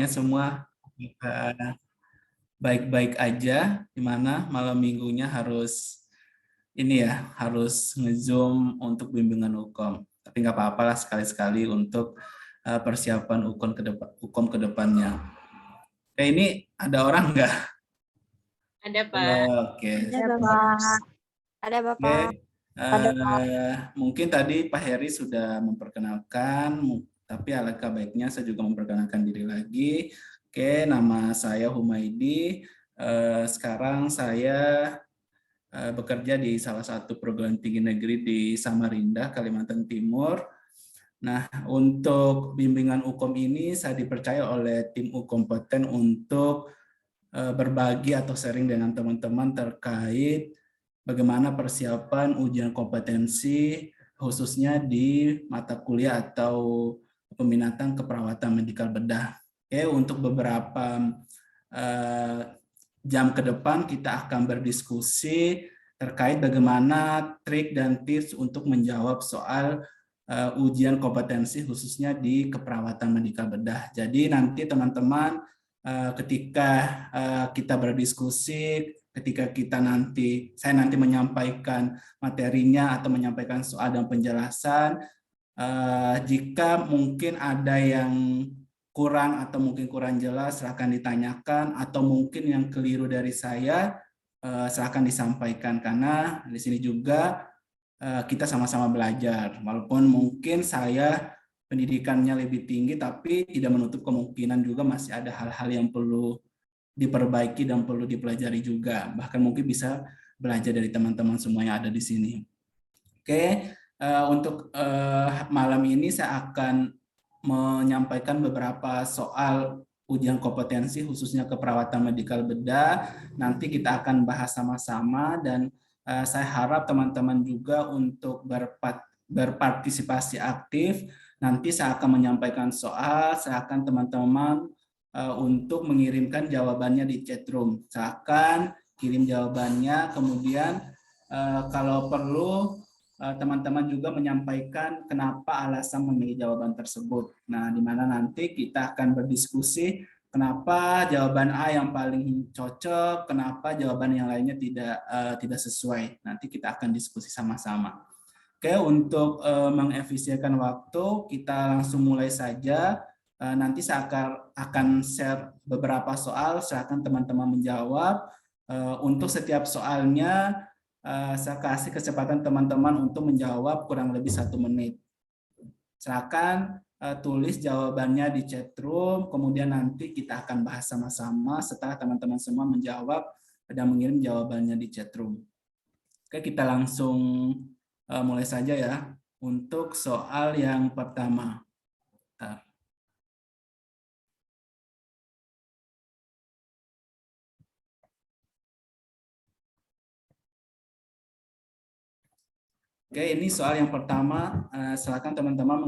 semua baik-baik aja, dimana malam minggunya harus ini ya, harus nge-zoom untuk bimbingan hukum. Tapi nggak apa-apa lah sekali-sekali untuk persiapan hukum ke depannya. Kayak ini ada orang nggak? Ada, Pak. Oke. Ada, Bapak. Ada, Bapak. Mungkin tadi Pak Heri sudah memperkenalkan, tapi alangkah baiknya saya juga memperkenalkan diri lagi. Oke, nama saya Humaidi. Sekarang saya bekerja di salah satu perguruan tinggi negeri di Samarinda, Kalimantan Timur. Nah, untuk bimbingan hukum ini saya dipercaya oleh tim kompeten untuk berbagi atau sharing dengan teman-teman terkait bagaimana persiapan ujian kompetensi khususnya di mata kuliah atau peminatan keperawatan medikal bedah. Oke, untuk beberapa jam ke depan kita akan berdiskusi terkait bagaimana trik dan tips untuk menjawab soal ujian kompetensi khususnya di keperawatan medikal bedah. Jadi nanti teman-teman ketika kita berdiskusi, ketika saya nanti menyampaikan materinya atau menyampaikan soal dan penjelasan, jika mungkin ada yang kurang atau mungkin kurang jelas, silakan ditanyakan, atau mungkin yang keliru dari saya, silakan disampaikan, karena di sini juga kita sama-sama belajar. Walaupun mungkin saya pendidikannya lebih tinggi, tapi tidak menutup kemungkinan juga masih ada hal-hal yang perlu diperbaiki dan perlu dipelajari juga. Bahkan mungkin bisa belajar dari teman-teman semua yang ada di sini. Oke, untuk malam ini saya akan menyampaikan beberapa soal ujian kompetensi khususnya keperawatan medikal bedah. Nanti kita akan bahas sama-sama dan saya harap teman-teman juga untuk berpartisipasi aktif. Nanti saya akan menyampaikan soal, saya akan teman-teman untuk mengirimkan jawabannya di chat room. Saya akan kirim jawabannya, kemudian kalau perlu teman-teman juga menyampaikan kenapa alasan memilih jawaban tersebut. Nah, di mana nanti kita akan berdiskusi kenapa jawaban A yang paling cocok, kenapa jawaban yang lainnya tidak sesuai. Nanti kita akan diskusi sama-sama. Oke, untuk mengefisienkan waktu, kita langsung mulai saja. Nanti saya akan share beberapa soal, silakan teman-teman menjawab. Untuk setiap soalnya, saya kasih kecepatan teman-teman untuk menjawab kurang lebih 1 menit. Silakan tulis jawabannya di chat room, kemudian nanti kita akan bahas sama-sama setelah teman-teman semua menjawab dan mengirim jawabannya di chat room. Oke, kita langsung mulai saja ya. Untuk soal yang pertama. Oke, ini soal yang pertama. Silakan teman-teman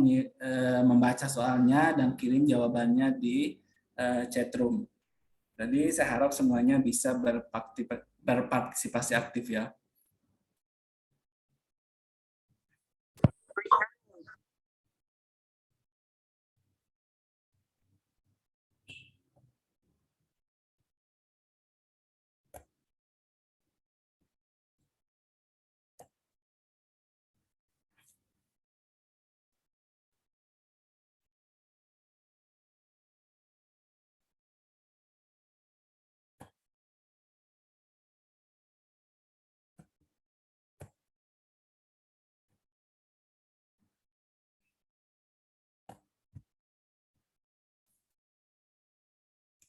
membaca soalnya dan kirim jawabannya di chat room. Jadi saya harap semuanya bisa berpartisipasi aktif ya.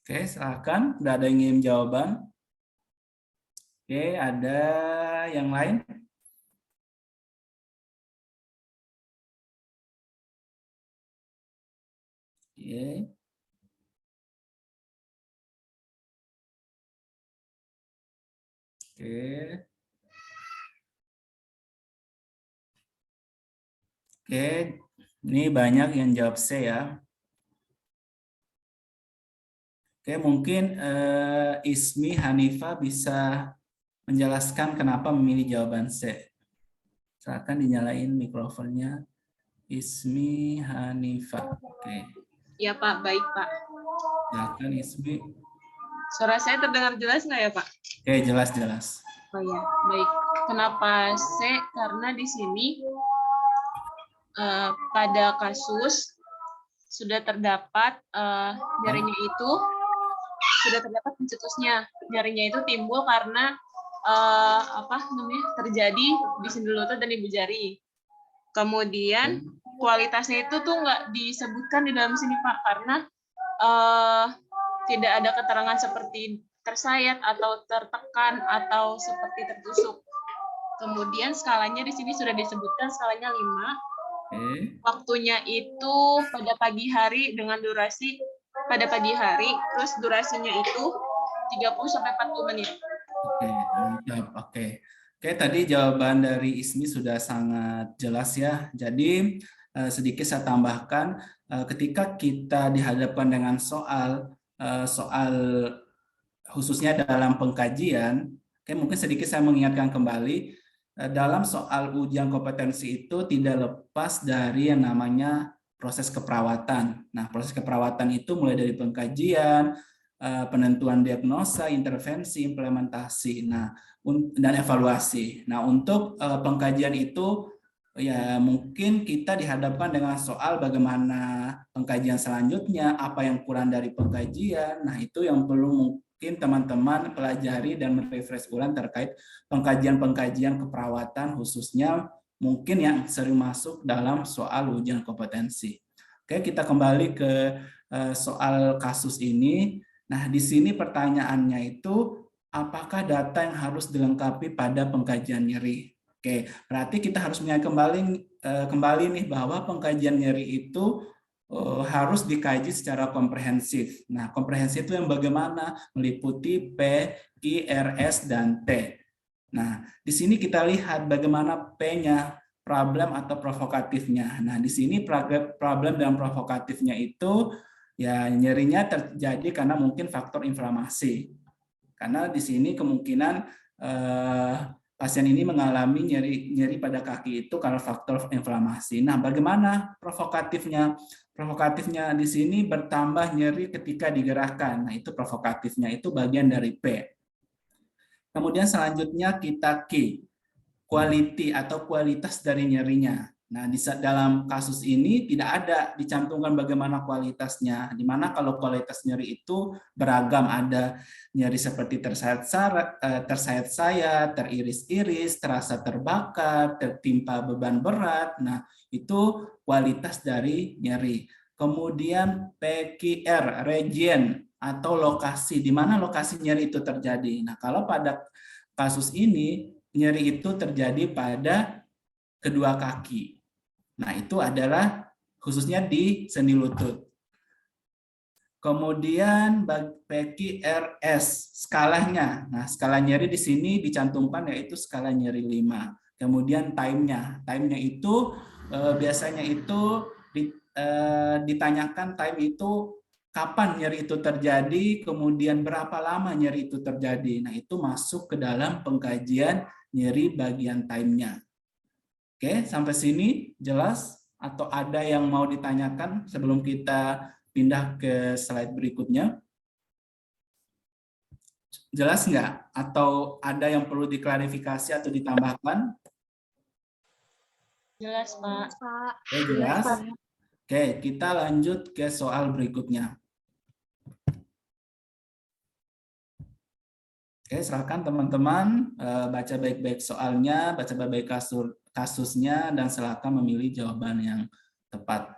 Oke, silakan. Udah ada yang ngirim jawaban? Oke, ada yang lain? Oke. Oke. Oke, ini banyak yang jawab C ya. Oke, mungkin Ismi Hanifa bisa menjelaskan kenapa memilih jawaban C. Silakan dinyalain mikrofonnya. Ismi Hanifa. Oke. Ya, Pak. Baik, Pak. Silakan Ismi. Suara saya terdengar jelas nggak ya, Pak? Oke, jelas. Oh ya, baik. Kenapa C? Karena di sini pada kasus sudah terdapat nyerinya itu sudah terdapat pencetusnya. Nyerinya itu timbul karena terjadi di sendi lutut dan ibu jari. Kemudian kualitasnya itu tuh nggak disebutkan di dalam sini, Pak, karena tidak ada keterangan seperti tersayat atau tertekan atau seperti tertusuk. Kemudian skalanya di sini sudah disebutkan skalanya 5. Waktunya itu pada pagi hari dengan durasi pada pagi hari, terus durasinya itu 30 sampai 40 menit. Oke, mantap. Oke, tadi jawaban dari Ismi sudah sangat jelas ya. Jadi sedikit saya tambahkan, ketika kita dihadapkan dengan soal khususnya dalam pengkajian, mungkin sedikit saya mengingatkan kembali, dalam soal ujian kompetensi itu tidak lepas dari yang namanya proses keperawatan. Nah, proses keperawatan itu mulai dari pengkajian, penentuan diagnosa, intervensi, implementasi, dan evaluasi. Nah, untuk pengkajian itu ya mungkin kita dihadapkan dengan soal bagaimana pengkajian selanjutnya, apa yang kurang dari pengkajian. Nah, itu yang perlu mungkin teman-teman pelajari dan merefresh ulang terkait pengkajian-pengkajian keperawatan, khususnya mungkin yang sering masuk dalam soal ujian kompetensi. Oke, kita kembali ke soal kasus ini. Nah, di sini pertanyaannya itu, apakah data yang harus dilengkapi pada pengkajian nyeri? Oke, berarti kita harus mengingat kembali nih bahwa pengkajian nyeri itu harus dikaji secara komprehensif. Nah, komprehensif itu yang bagaimana? Meliputi P, Q, R, S, dan T. Nah, di sini kita lihat bagaimana P-nya, problem atau provokatifnya. Nah, di sini problem dan provokatifnya itu ya nyerinya terjadi karena mungkin faktor inflamasi. Karena di sini kemungkinan pasien ini mengalami nyeri pada kaki itu karena faktor inflamasi. Nah, bagaimana provokatifnya? Provokatifnya di sini bertambah nyeri ketika digerakkan. Nah, itu provokatifnya, itu bagian dari P. Kemudian selanjutnya kita Q, quality atau kualitas dari nyerinya. Nah, dalam kasus ini tidak ada dicantumkan bagaimana kualitasnya. Di mana kalau kualitas nyeri itu beragam, ada nyeri seperti tersayat-sayat, teriris-iris, terasa terbakar, tertimpa beban berat. Nah, itu kualitas dari nyeri. Kemudian PQR, region atau lokasi, di mana lokasi nyeri itu terjadi. Nah, kalau pada kasus ini nyeri itu terjadi pada kedua kaki. Nah, itu adalah khususnya di sendi lutut. Kemudian PQRS skalanya. Nah, skala nyeri di sini dicantumkan yaitu skala nyeri 5. Kemudian time-nya. Time-nya itu biasanya itu ditanyakan time itu kapan nyeri itu terjadi, kemudian berapa lama nyeri itu terjadi. Nah, itu masuk ke dalam pengkajian nyeri bagian time-nya. Oke, sampai sini jelas atau ada yang mau ditanyakan sebelum kita pindah ke slide berikutnya? Jelas nggak? Atau ada yang perlu diklarifikasi atau ditambahkan? Jelas, Pak. Oke, jelas. Oke, kita lanjut ke soal berikutnya. Oke, silakan teman-teman baca baik-baik soalnya, baca baik-baik kasusnya, dan silakan memilih jawaban yang tepat.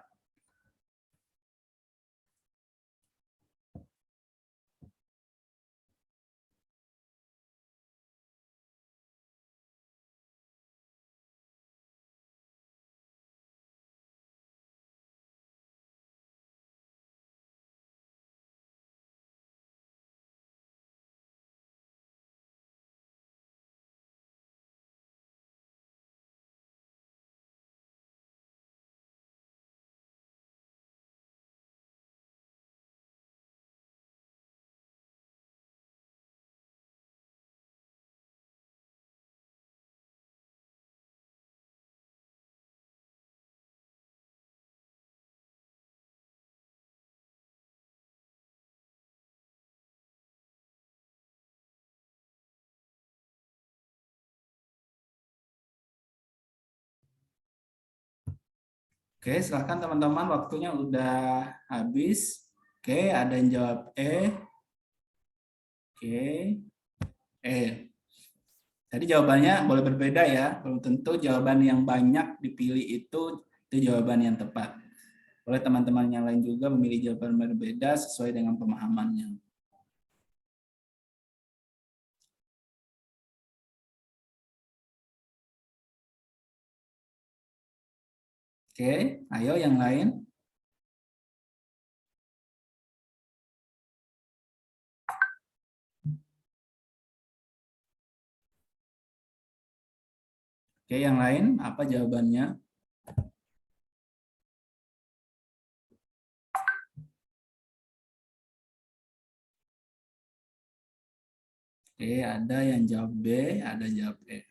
Oke, silakan teman-teman, waktunya udah habis. Oke, ada yang jawab E. Oke, E. Jadi jawabannya boleh berbeda ya, belum tentu jawaban yang banyak dipilih itu jawaban yang tepat. Oleh teman-teman yang lain juga memilih jawaban berbeda sesuai dengan pemahamannya. Oke, ayo yang lain. Oke, yang lain apa jawabannya? Oke, ada yang jawab B, ada jawab E.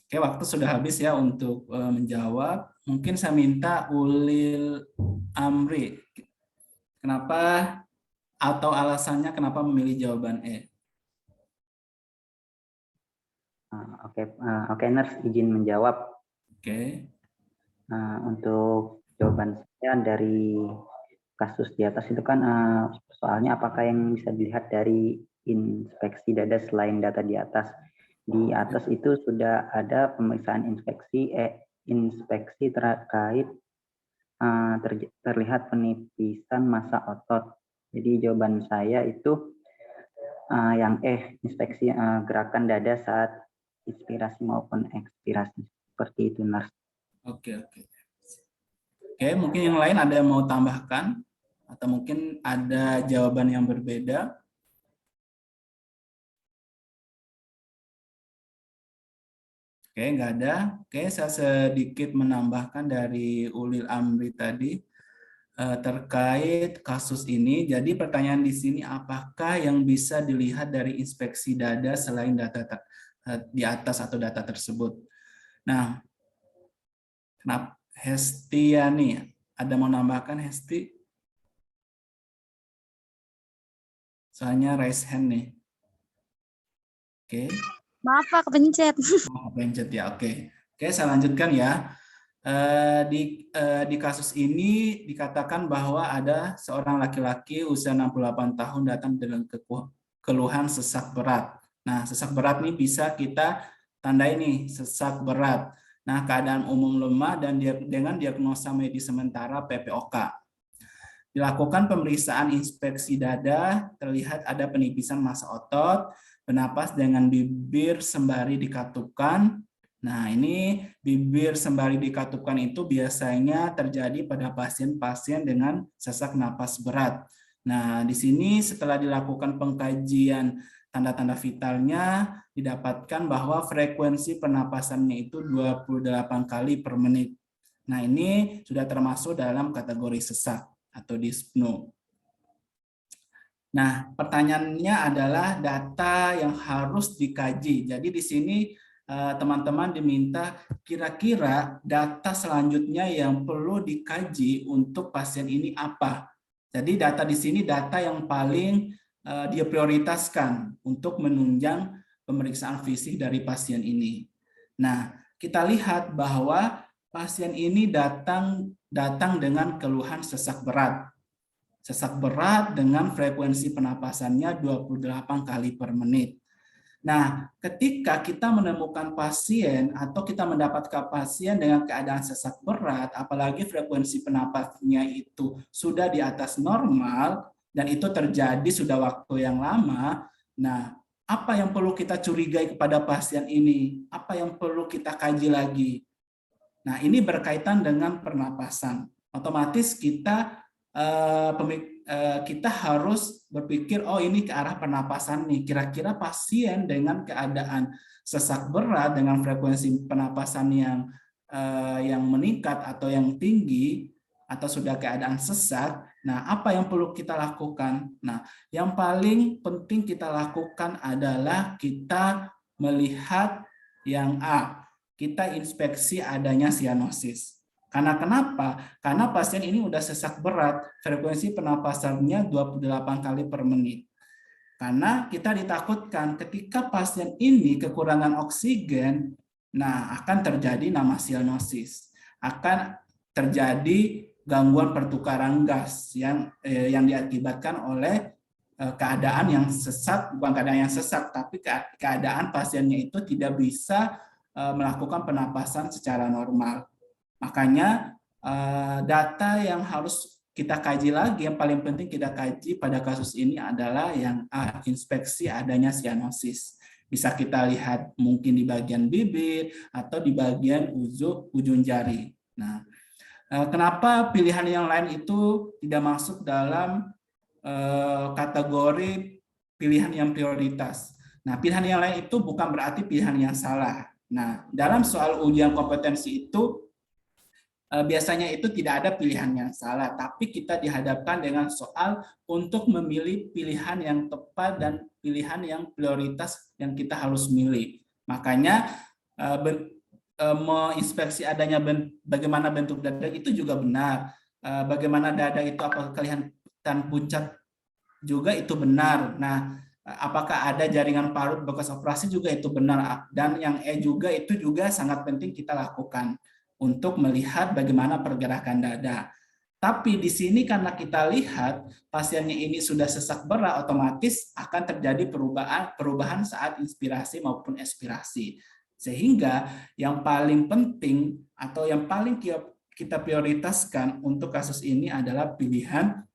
Oke, waktu sudah habis ya untuk menjawab. Mungkin saya minta Ulil Amri. Kenapa atau alasannya kenapa memilih jawaban E? Oke, Ners, izin menjawab. Oke. Untuk jawaban saya dari kasus di atas itu kan soalnya apakah yang bisa dilihat dari inspeksi dada selain data di atas. Di atas itu sudah ada pemeriksaan inspeksi terkait terlihat penipisan massa otot. Jadi jawaban saya itu yang inspeksi gerakan dada saat inspirasi maupun ekspirasi. Seperti itu, Nars. Oke. Oke, mungkin yang lain ada yang mau tambahkan? Atau mungkin ada jawaban yang berbeda? Oke, nggak ada. Oke, saya sedikit menambahkan dari Ulil Amri tadi terkait kasus ini. Jadi pertanyaan di sini, apakah yang bisa dilihat dari inspeksi dada selain data di atas atau data tersebut? Nah, kenapa Hestiani? Ada mau nambahkan, Hesti? Soalnya raise hand nih. Oke. Maaf Pak, kepencet. Oh, kepencet ya, oke. Oke, saya lanjutkan ya. Di kasus ini dikatakan bahwa ada seorang laki-laki usia 68 tahun datang dengan keluhan sesak berat. Nah, sesak berat ini bisa kita tandai nih, sesak berat. Nah, keadaan umum lemah dan dengan diagnosa medis sementara PPOK. Dilakukan pemeriksaan inspeksi dada, terlihat ada penipisan massa otot, bernapas dengan bibir sembari dikatupkan. Nah, ini bibir sembari dikatupkan itu biasanya terjadi pada pasien-pasien dengan sesak napas berat. Nah, di sini setelah dilakukan pengkajian tanda-tanda vitalnya, didapatkan bahwa frekuensi pernapasannya itu 28 kali per menit. Nah, ini sudah termasuk dalam kategori sesak atau dyspno. Nah, pertanyaannya adalah data yang harus dikaji. Jadi di sini teman-teman diminta kira-kira data selanjutnya yang perlu dikaji untuk pasien ini apa. Jadi data di sini data yang paling dia prioritaskan untuk menunjang pemeriksaan fisik dari pasien ini. Nah, kita lihat bahwa pasien ini datang dengan keluhan sesak berat. Sesak berat dengan frekuensi pernapasannya 28 kali per menit. Nah, ketika kita menemukan pasien atau kita mendapatkan pasien dengan keadaan sesak berat, apalagi frekuensi penapasnya itu sudah di atas normal, dan itu terjadi sudah waktu yang lama, nah, apa yang perlu kita curigai kepada pasien ini? Apa yang perlu kita kaji lagi? Nah, ini berkaitan dengan pernapasan. Otomatis kita harus berpikir, oh ini ke arah pernapasan nih. Kira-kira pasien dengan keadaan sesak berat dengan frekuensi pernapasan yang meningkat atau yang tinggi atau sudah keadaan sesak. Nah, apa yang perlu kita lakukan? Nah, yang paling penting kita lakukan adalah kita melihat yang A. Kita inspeksi adanya sianosis. Karena kenapa? Karena pasien ini udah sesak berat, frekuensi pernapasannya 28 kali per menit. Karena kita ditakutkan ketika pasien ini kekurangan oksigen, nah akan terjadi nama cyanosis, akan terjadi gangguan pertukaran gas yang diakibatkan oleh keadaan yang sesat, bukan keadaan yang sesat, tapi keadaan pasiennya itu tidak bisa melakukan pernapasan secara normal. Makanya data yang harus kita kaji lagi, yang paling penting kita kaji pada kasus ini adalah yang inspeksi adanya cyanosis. Bisa kita lihat mungkin di bagian bibir atau di bagian ujung jari. Nah, kenapa pilihan yang lain itu tidak masuk dalam kategori pilihan yang prioritas? Nah, pilihan yang lain itu bukan berarti pilihan yang salah. Nah, dalam soal ujian kompetensi itu biasanya itu tidak ada pilihan yang salah, tapi kita dihadapkan dengan soal untuk memilih pilihan yang tepat dan pilihan yang prioritas yang kita harus milih. Makanya menginspeksi adanya bagaimana bentuk dada itu juga benar. Bagaimana dada itu apakah kelihatan puncak juga itu benar. Nah, apakah ada jaringan parut bekas operasi juga itu benar. Dan yang juga itu juga sangat penting kita lakukan untuk melihat bagaimana pergerakan dada. Tapi di sini karena kita lihat pasiennya ini sudah sesak berat, otomatis akan terjadi perubahan saat inspirasi maupun ekspirasi. Sehingga yang paling penting atau yang paling kita prioritaskan untuk kasus ini adalah pilihan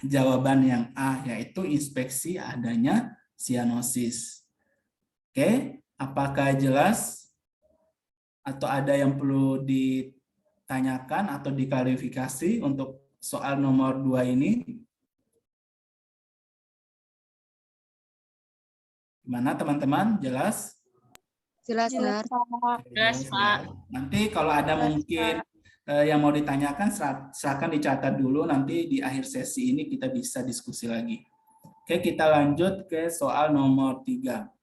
jawaban yang A, yaitu inspeksi adanya cyanosis. Oke, apakah jelas? Atau ada yang perlu ditanyakan atau diklarifikasi untuk soal nomor 2 ini? Gimana teman-teman? Jelas? Jelas, Jelas, Pak. Jelas, Pak. Nanti kalau ada mungkin yang mau ditanyakan, silakan dicatat dulu, nanti di akhir sesi ini kita bisa diskusi lagi. Oke, kita lanjut ke soal nomor 3.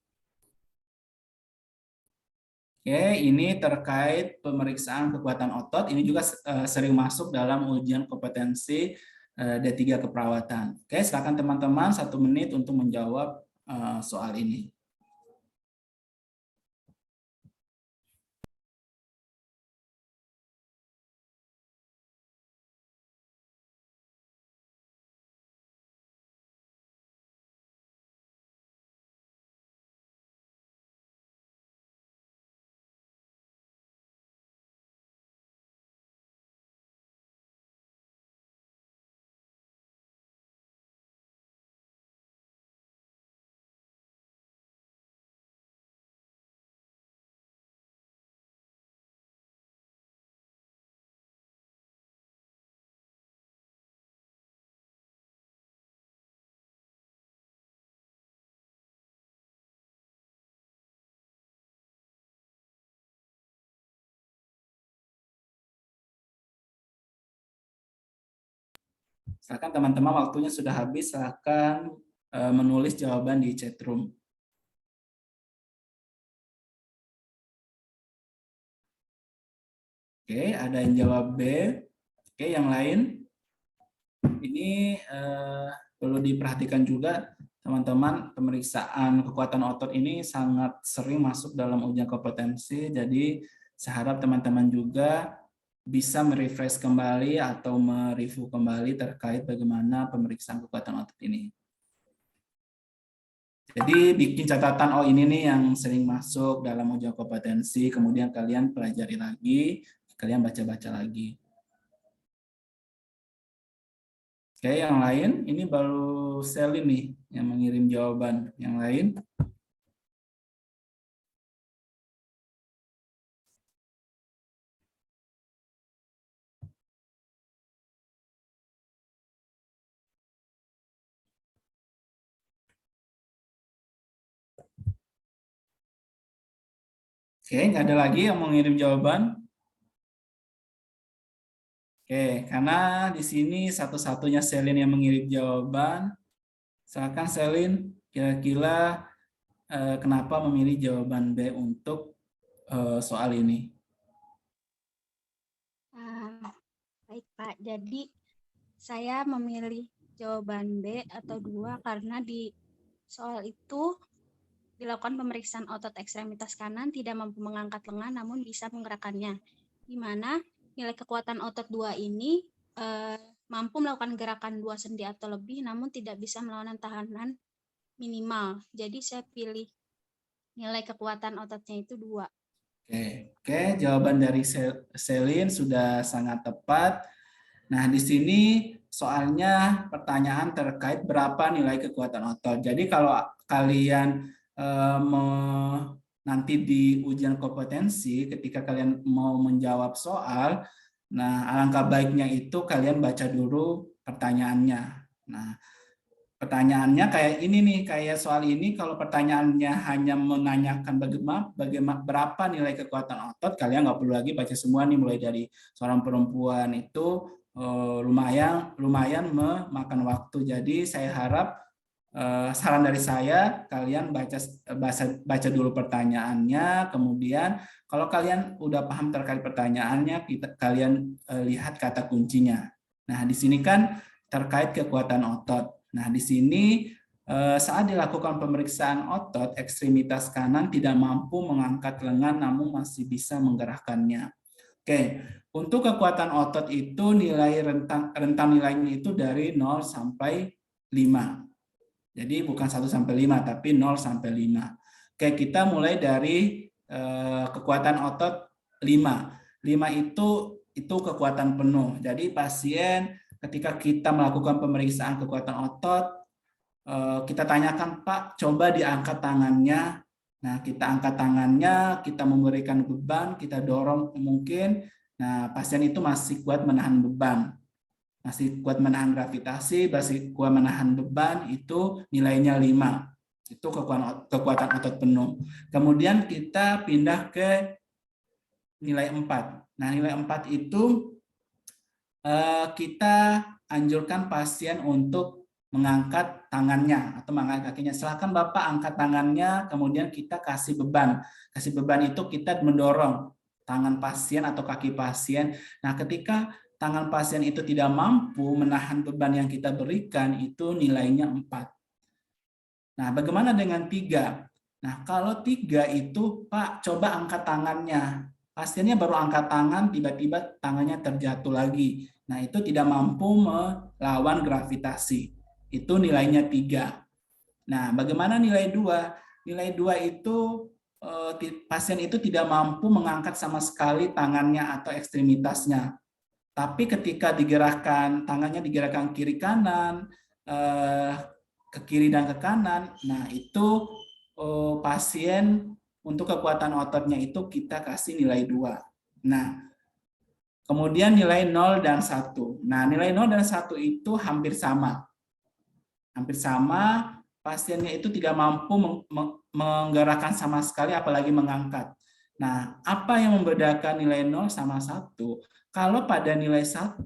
Oke, ini terkait pemeriksaan kekuatan otot. Ini juga sering masuk dalam ujian kompetensi D3 keperawatan. Oke, silakan teman-teman 1 menit untuk menjawab soal ini. Silakan teman-teman, waktunya sudah habis, silakan menulis jawaban di chat room. Oke, ada yang jawab B. Oke, yang lain? Ini perlu diperhatikan juga, teman-teman, pemeriksaan kekuatan otot ini sangat sering masuk dalam ujian kompetensi, jadi saya harap teman-teman juga bisa merefresh kembali atau mereview kembali terkait bagaimana pemeriksaan kekuatan otot ini. Jadi bikin catatan, oh ini nih yang sering masuk dalam ujian kompetensi, kemudian kalian pelajari lagi, kalian baca-baca lagi. Oke, yang lain, ini baru Selin nih yang mengirim jawaban. Yang lain? Oke, nggak ada lagi yang mengirim jawaban. Oke, karena di sini satu-satunya Selin yang mengirim jawaban. Silakan Selin, kira-kira kenapa memilih jawaban B untuk soal ini? Baik, Pak. Jadi saya memilih jawaban B atau 2 karena di soal itu dilakukan pemeriksaan otot ekstremitas kanan tidak mampu mengangkat lengan namun bisa menggerakkannya. Di mana nilai kekuatan otot 2 ini mampu melakukan gerakan 2 sendi atau lebih namun tidak bisa melawan tahanan minimal. Jadi saya pilih nilai kekuatan ototnya itu 2. Oke, jawaban dari Selin sudah sangat tepat. Nah, di sini soalnya pertanyaan terkait berapa nilai kekuatan otot. Jadi kalau kalian nanti di ujian kompetensi, ketika kalian mau menjawab soal, nah alangkah baiknya itu kalian baca dulu pertanyaannya. Nah, pertanyaannya kayak ini nih, kayak soal ini kalau pertanyaannya hanya menanyakan bagaimana berapa nilai kekuatan otot, kalian nggak perlu lagi baca semua nih, mulai dari seorang perempuan itu lumayan memakan waktu. Jadi saya harap saran dari saya, kalian baca dulu pertanyaannya, kemudian kalau kalian udah paham terkait pertanyaannya, kalian lihat kata kuncinya. Nah, di sini kan terkait kekuatan otot. Nah, di sini saat dilakukan pemeriksaan otot, ekstremitas kanan tidak mampu mengangkat lengan namun masih bisa menggerakkannya. Oke, untuk kekuatan otot itu nilai rentang nilainya itu dari 0 sampai 5. Jadi bukan 1 sampai 5 tapi 0 sampai 5. Oke, kita mulai dari kekuatan otot 5. 5 itu kekuatan penuh. Jadi pasien ketika kita melakukan pemeriksaan kekuatan otot, kita tanyakan, Pak, coba diangkat tangannya. Nah, kita angkat tangannya, kita memberikan beban, kita dorong mungkin. Nah, pasien itu masih kuat menahan beban, masih kuat menahan gravitasi, masih kuat menahan beban, itu nilainya 5. Itu kekuatan otot penuh. Kemudian kita pindah ke nilai 4. Nah, nilai 4 itu kita anjurkan pasien untuk mengangkat tangannya atau mengangkat kakinya. Silakan Bapak angkat tangannya, kemudian kita kasih beban. Kasih beban itu kita mendorong tangan pasien atau kaki pasien. Nah, ketika tangan pasien itu tidak mampu menahan beban yang kita berikan, itu nilainya 4. Nah, bagaimana dengan 3? Nah, kalau 3 itu, Pak, coba angkat tangannya. Pasiennya baru angkat tangan, tiba-tiba tangannya terjatuh lagi. Nah, itu tidak mampu melawan gravitasi. Itu nilainya 3. Nah, bagaimana nilai 2? Nilai 2 itu pasien itu tidak mampu mengangkat sama sekali tangannya atau ekstremitasnya. Tapi ketika digerakkan, tangannya digerakkan kiri kanan, ke kiri dan ke kanan, nah itu pasien untuk kekuatan ototnya itu kita kasih nilai 2. Nah, kemudian nilai 0 dan 1. Nah, nilai 0 dan 1 itu hampir sama. Hampir sama, pasiennya itu tidak mampu menggerakkan sama sekali, apalagi mengangkat. Nah, apa yang membedakan nilai 0 sama 1? Kalau pada nilai 1,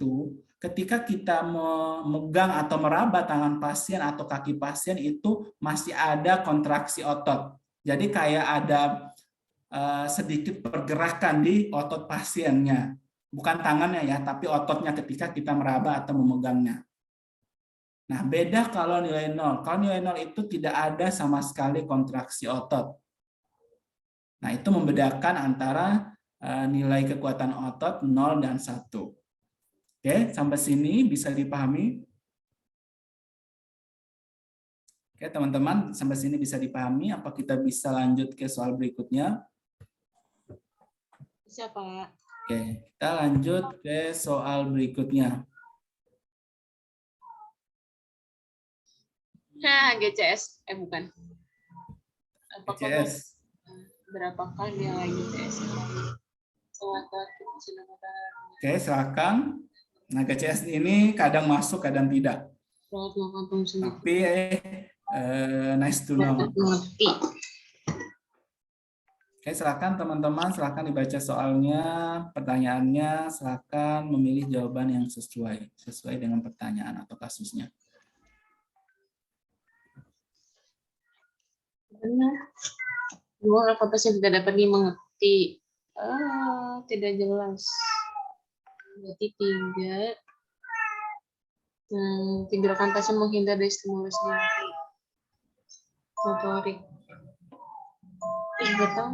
ketika kita memegang atau meraba tangan pasien atau kaki pasien itu masih ada kontraksi otot. Jadi kayak ada sedikit pergerakan di otot pasiennya. Bukan tangannya ya, tapi ototnya ketika kita meraba atau memegangnya. Nah, beda kalau nilai 0. Kalau nilai 0 itu tidak ada sama sekali kontraksi otot. Nah, itu membedakan antara nilai kekuatan otot 0 dan 1. Oke, sampai sini bisa dipahami? Oke, teman-teman, sampai sini bisa dipahami? Apa kita bisa lanjut ke soal berikutnya? Bisa, Pak. Oke, kita lanjut ke soal berikutnya. Nah, GCS. Bukan. GCS. Berapakah nilai GCS? Oke, silakan. Nah, GCS ini kadang masuk, kadang tidak. Tapi nice to know. Oke, silakan teman-teman, silakan dibaca soalnya, pertanyaannya, silakan memilih jawaban yang sesuai dengan pertanyaan atau kasusnya. Benar. Dua pasien tidak dapat dimengerti. Tidak jelas. Berarti 3. Gerakan pasien menghindar dari stimulus. motorik. Betul.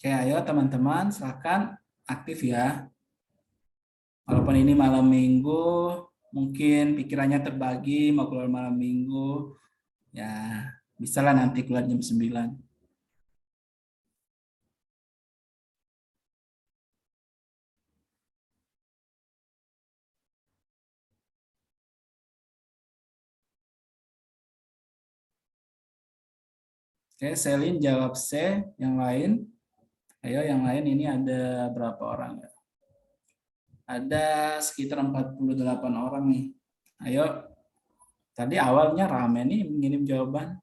Oke, ayo teman-teman, silakan aktif ya. Walaupun ini malam minggu, mungkin pikirannya terbagi mau keluar malam minggu, ya bisa lah nanti keluar jam 9. Oke, Selin jawab C, yang lain. Ayo, yang lain ini ada berapa orang ya? Ada sekitar 48 orang nih. Ayo, tadi awalnya rame nih mengirim jawaban.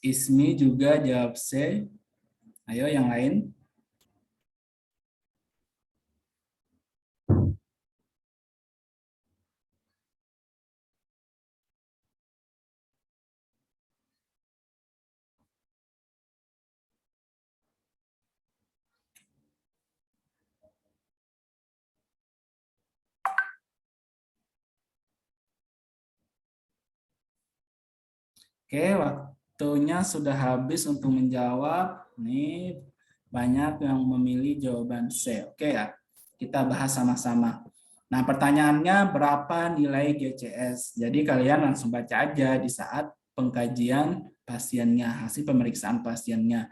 Ismi juga jawab C. Ayo, yang lain. Oke, waktunya sudah habis untuk menjawab. Nih, banyak yang memilih jawaban C. Oke ya, kita bahas sama-sama. Nah, pertanyaannya berapa nilai GCS? Jadi kalian langsung baca aja di saat pengkajian pasiennya, hasil pemeriksaan pasiennya.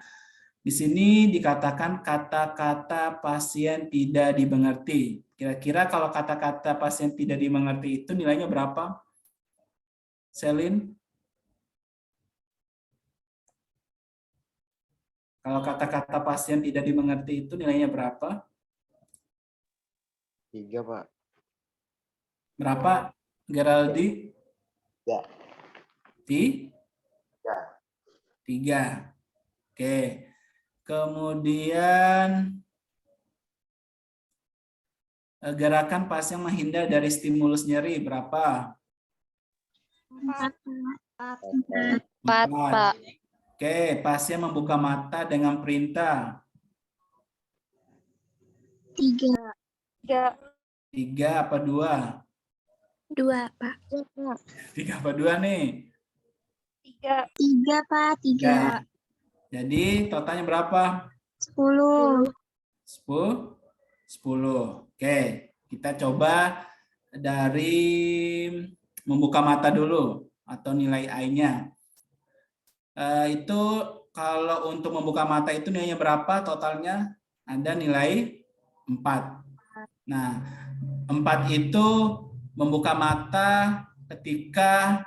Di sini dikatakan kata-kata pasien tidak dimengerti. Kira-kira kalau kata-kata pasien tidak dimengerti itu nilainya berapa? Selin? Kalau kata-kata pasien tidak dimengerti itu nilainya berapa? 3, Pak. Berapa, Geraldi? 3. 3. Oke. Kemudian gerakan pasien menghindar dari stimulus nyeri berapa? 4. 4, Pak. Oke, pasien membuka mata dengan perintah. 3. 3 apa 2? 2, Pak. 3 apa 2 nih? 3, Pak. 3. Jadi totalnya berapa? 10. 10. Oke, kita coba dari membuka mata dulu atau nilai I-nya. Itu kalau untuk membuka mata itu nilainya berapa totalnya? Ada nilai 4. Nah, 4 itu membuka mata ketika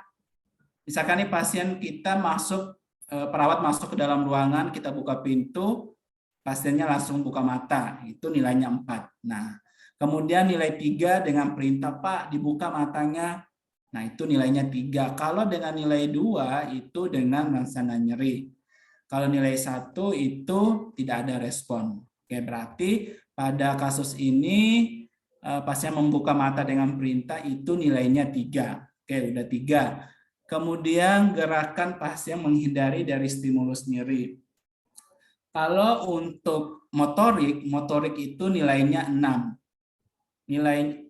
misalkan nih pasien kita masuk, perawat masuk ke dalam ruangan, kita buka pintu, pasiennya langsung buka mata, itu nilainya 4. Nah, kemudian nilai 3 dengan perintah Pak dibuka matanya, nah itu nilainya 3. Kalau dengan nilai 2 itu dengan merasakan nyeri. Kalau nilai 1 itu tidak ada respon. Oke, berarti pada kasus ini pasien membuka mata dengan perintah itu nilainya 3. Oke, udah 3. Kemudian gerakan pasien menghindari dari stimulus nyeri. Kalau untuk motorik itu nilainya 6.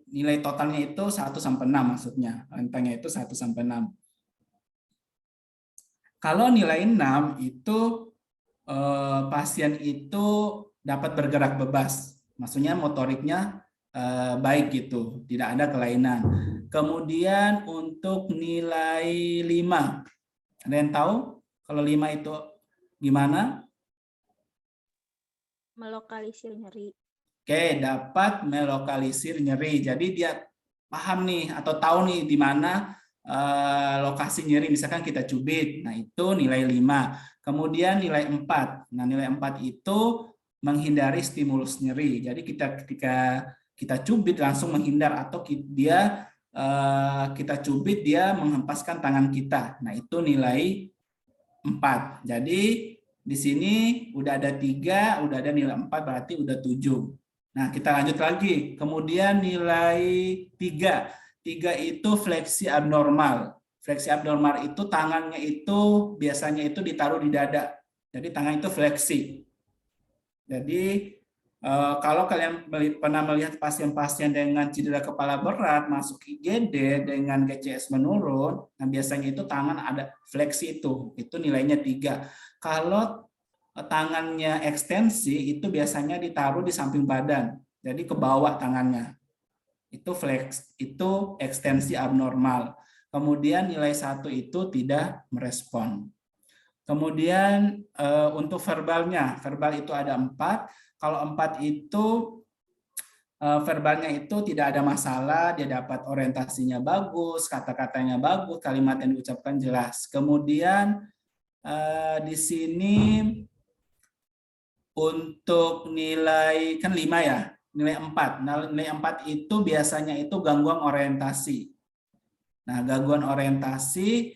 Nilai totalnya itu 1 sampai 6 maksudnya. Rentangnya itu 1 sampai 6. Kalau nilai 6 itu pasien itu dapat bergerak bebas. Maksudnya motoriknya baik gitu, tidak ada kelainan. Kemudian untuk nilai 5. Ada yang tahu kalau 5 itu gimana? Melokalisir nyeri. Oke, dapat melokalisir nyeri. Jadi dia paham nih atau tahu nih di mana lokasi nyeri. Misalkan kita cubit. Nah, itu nilai 5. Kemudian nilai 4. Nah, nilai 4 itu menghindari stimulus nyeri. Jadi ketika kita cubit langsung menghindar atau kita cubit dia menghempaskan tangan kita. Nah, itu nilai 4. Jadi di sini udah ada 3, udah ada nilai 4, berarti udah 7. Nah, kita lanjut lagi. Kemudian nilai 3. 3 itu fleksi abnormal. Fleksi abnormal itu tangannya itu biasanya itu ditaruh di dada. Jadi tangan itu fleksi. Jadi kalau kalian pernah melihat pasien-pasien dengan cedera kepala berat masuk IGD dengan GCS menurun, nah biasanya itu tangan ada fleksi itu nilainya 3. Kalau tangannya ekstensi itu biasanya ditaruh di samping badan, jadi ke bawah tangannya. Itu flex, itu ekstensi abnormal. Kemudian nilai 1 itu tidak merespon. Kemudian untuk verbalnya, verbal itu ada 4. Kalau 4 itu verbalnya itu tidak ada masalah, dia dapat orientasinya bagus, kata-katanya bagus, kalimat yang diucapkan jelas. Kemudian di sini untuk nilai kan 5 ya, nilai 4. Nah, nilai 4 itu biasanya itu gangguan orientasi. Nah, gangguan orientasi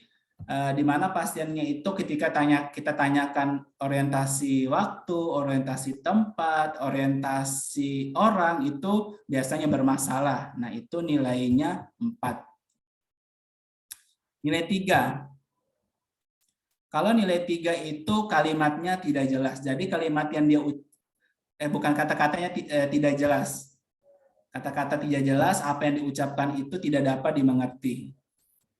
di mana pasiennya itu ketika kita tanyakan orientasi waktu, orientasi tempat, orientasi orang itu biasanya bermasalah. Nah, itu nilainya 4. Nilai 3. Kalau nilai 3 itu kalimatnya tidak jelas. Jadi kalimat yang dia bukan kata-katanya tidak jelas. Kata-kata tidak jelas, apa yang diucapkan itu tidak dapat dimengerti.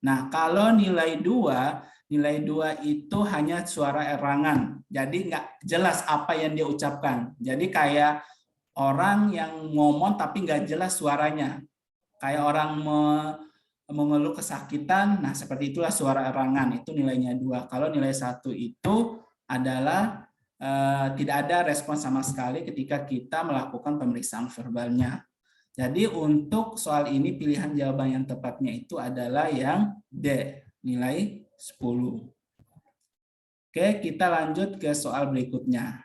Nah, kalau nilai 2 itu hanya suara erangan. Jadi nggak jelas apa yang dia ucapkan. Jadi kayak orang yang ngomong tapi nggak jelas suaranya. Kayak orang mengeluh kesakitan, nah seperti itulah suara erangan, itu nilainya 2. Kalau nilai 1 itu adalah tidak ada respon sama sekali ketika kita melakukan pemeriksaan verbalnya. Jadi untuk soal ini pilihan jawaban yang tepatnya itu adalah yang D, nilai 10. Oke, kita lanjut ke soal berikutnya.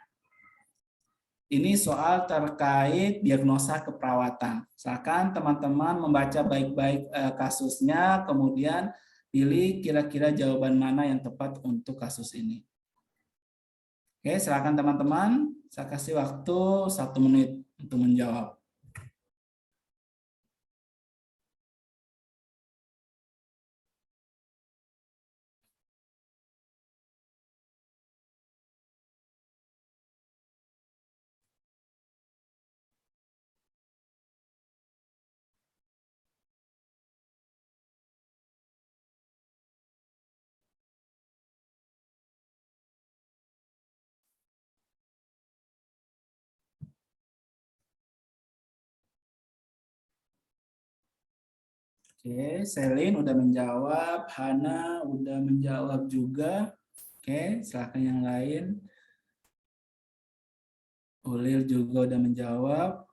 Ini soal terkait diagnosa keperawatan. Silakan teman-teman membaca baik-baik kasusnya, kemudian pilih kira-kira jawaban mana yang tepat untuk kasus ini. Oke, silakan teman-teman. Saya kasih waktu 1 menit untuk menjawab. Oke, Selin udah menjawab, Hana udah menjawab juga. Oke, silakan yang lain. Ulil juga udah menjawab.